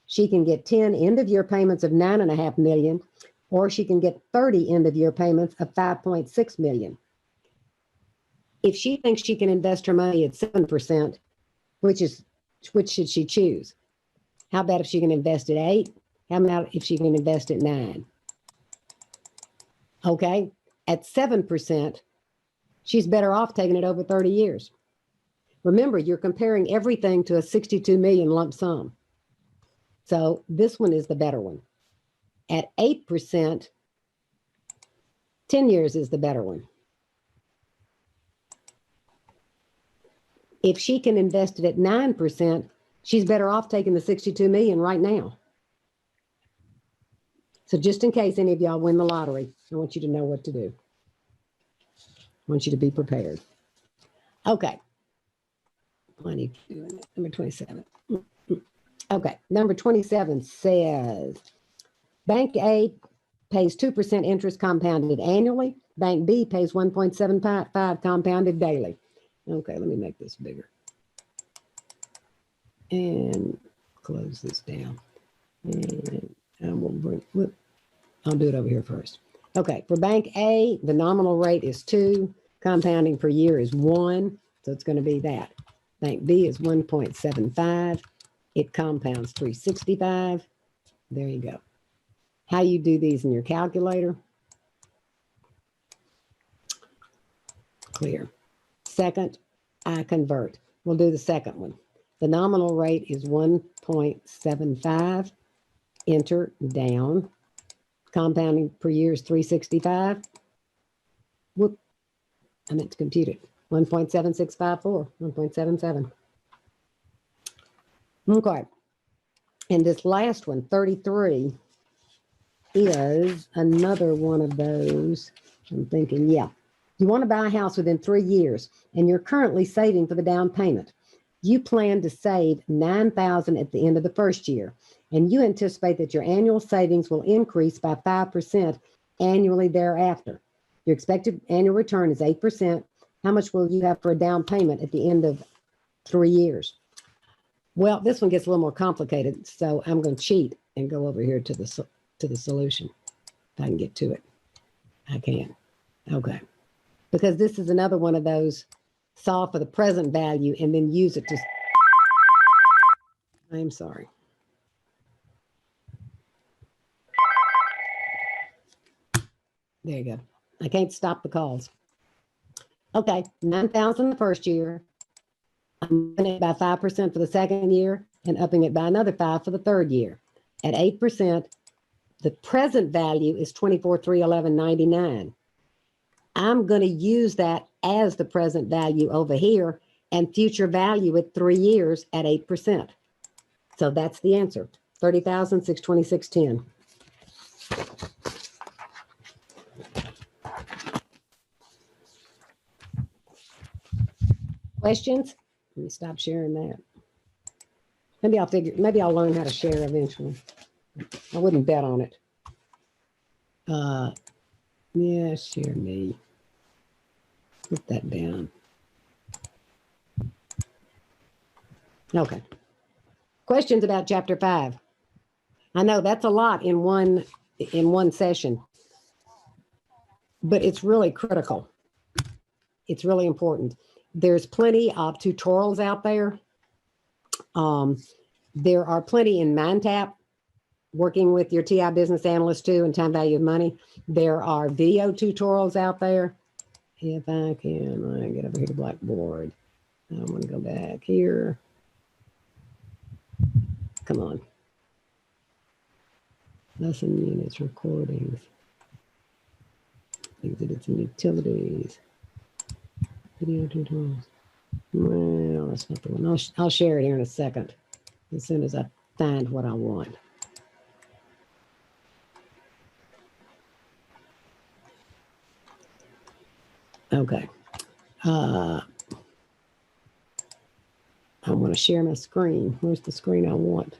She can get 10 end-of-year payments of 9.5 million, or she can get 30 end-of-year payments of 5.6 million. If she thinks she can invest her money at 7%, which should she choose? How about if she can invest at 8? How about if she can invest at 9? Okay, at 7%, she's better off taking it over 30 years. Remember, you're comparing everything to a 62 million lump sum. So this one is the better one. At 8%, 10 years is the better one. If she can invest it at 9%, she's better off taking the 62 million right now. So just in case any of y'all win the lottery, I want you to know what to do. I want you to be prepared. Okay. Number 27. Okay, number 27 says, Bank A pays 2% interest compounded annually. Bank B pays 1.75 compounded daily. Okay, let me make this bigger. And close this down. And I will I'll do it over here first. Okay, for Bank A, the nominal rate is 2. Compounding per year is 1. So it's going to be that. Bank B is 1.75. It compounds 365. There you go. How you do these in your calculator? Clear. Second, I convert. We'll do the second one. The nominal rate is 1.75. Enter down. Compounding per year is 365. Whoop. I meant to compute it. 1.7654, 1.77. Okay. And this last one, 33, is another one of those. I'm thinking, yeah. You want to buy a house within 3 years, and you're currently saving for the down payment. You plan to save $9,000 at the end of the first year, and you anticipate that your annual savings will increase by 5% annually thereafter. Your expected annual return is 8%. How much will you have for a down payment at the end of 3 years? Well, this one gets a little more complicated, so I'm going to cheat and go over here to the solution. If I can get to it, I can. Okay, because this is another one of those solve for the present value and then use it to. I'm sorry. There you go. I can't stop the calls. Okay, 9,000 the first year. I'm upping it by 5% for the second year and upping it by another 5 for the third year. At 8%, the present value is 24,311.99. I'm going to use that as the present value over here and future value at 3 years at 8%. So that's the answer, 30,626.10. Questions? Let me stop sharing that. Maybe I'll learn how to share eventually. I wouldn't bet on it. Yeah, share me. Put that down. Okay. Questions about chapter 5? I know that's a lot in one session, but it's really critical. It's really important. There's plenty of tutorials out there. There are plenty in MindTap, working with your TI Business Analyst 2 and Time Value of Money. There are video tutorials out there. If I can, get over here to Blackboard. I want to go back here. Come on. Lesson units, recordings, exhibits and utilities, video tutorials. Well, that's not the one. I'll share it here in a second, as soon as I find what I want. Okay. I want to share my screen. Where's the screen I want?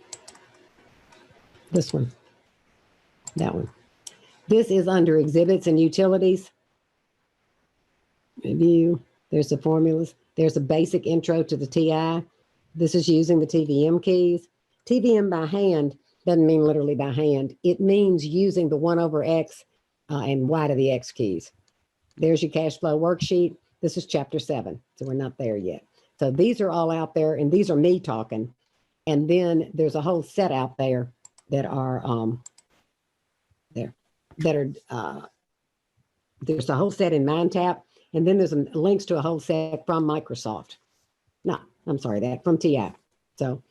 This one. That one. This is under exhibits and utilities. Review. There's the formulas. There's a basic intro to the TI. This is using the TVM keys. TVM by hand doesn't mean literally by hand. It means using the 1/X and Y to the X keys. There's your cash flow worksheet. This is chapter 7, so we're not there yet. So these are all out there, and these are me talking. And then there's a whole set out there that are there's a whole set in MindTap, and then there's links to a whole set from Microsoft. No, I'm sorry, from TI. So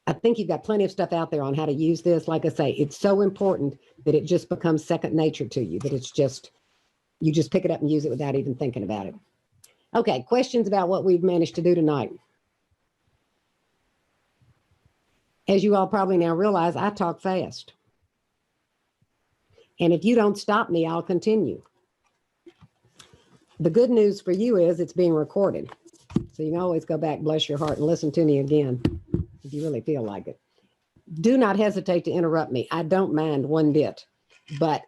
I think you've got plenty of stuff out there on how to use this. Like I say, it's so important that it just becomes second nature to you, that it's just, you just pick it up and use it without even thinking about it. Okay, questions about what we've managed to do tonight? As you all probably now realize, I talk fast. And if you don't stop me, I'll continue. The good news for you is it's being recorded. So you can always go back, bless your heart, and listen to me again if you really feel like it. Do not hesitate to interrupt me. I don't mind one bit, but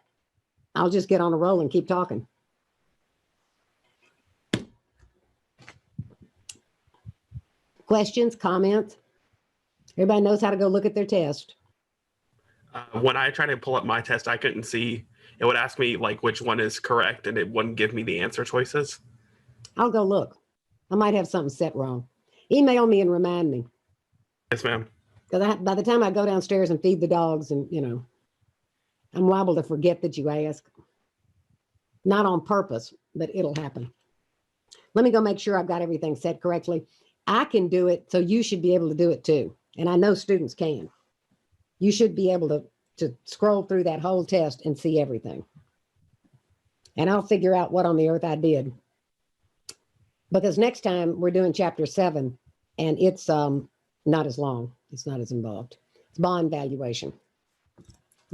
I'll just get on a roll and keep talking. Questions, comments? Everybody knows how to go look at their test. When I tried to pull up my test, I couldn't see. It would ask me like which one is correct, and it wouldn't give me the answer choices. I'll go look. I might have something set wrong. Email me and remind me. Yes, ma'am. Because by the time I go downstairs and feed the dogs, and I'm liable to forget that you asked. Not on purpose, but it'll happen. Let me go make sure I've got everything set correctly. I can do it, so you should be able to do it too. And I know students can. You should be able to scroll through that whole test and see everything. And I'll figure out what on the earth I did. Because next time we're doing chapter 7, and it's not as long. It's not as involved. It's bond valuation.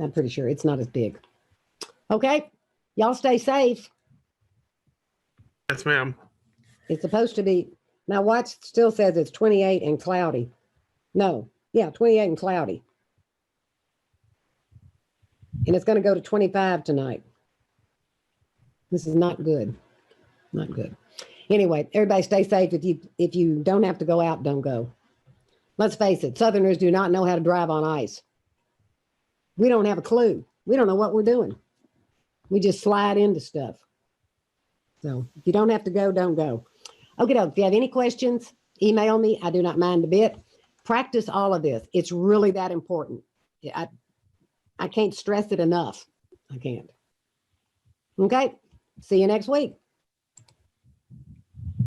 I'm pretty sure it's not as big. Okay, y'all stay safe. Yes, ma'am. It's supposed to be, my watch still says it's 28 and cloudy. No, yeah, 28 and cloudy. And it's going to go to 25 tonight. This is not good. Not good. Anyway, everybody stay safe. If you don't have to go out, don't go. Let's face it, Southerners do not know how to drive on ice. We don't have a clue. We don't know what we're doing. We just slide into stuff. So if you don't have to go, don't go. Okay, if you have any questions, email me. I do not mind a bit. Practice all of this. It's really that important. I can't stress it enough. I can't. Okay. See you next week.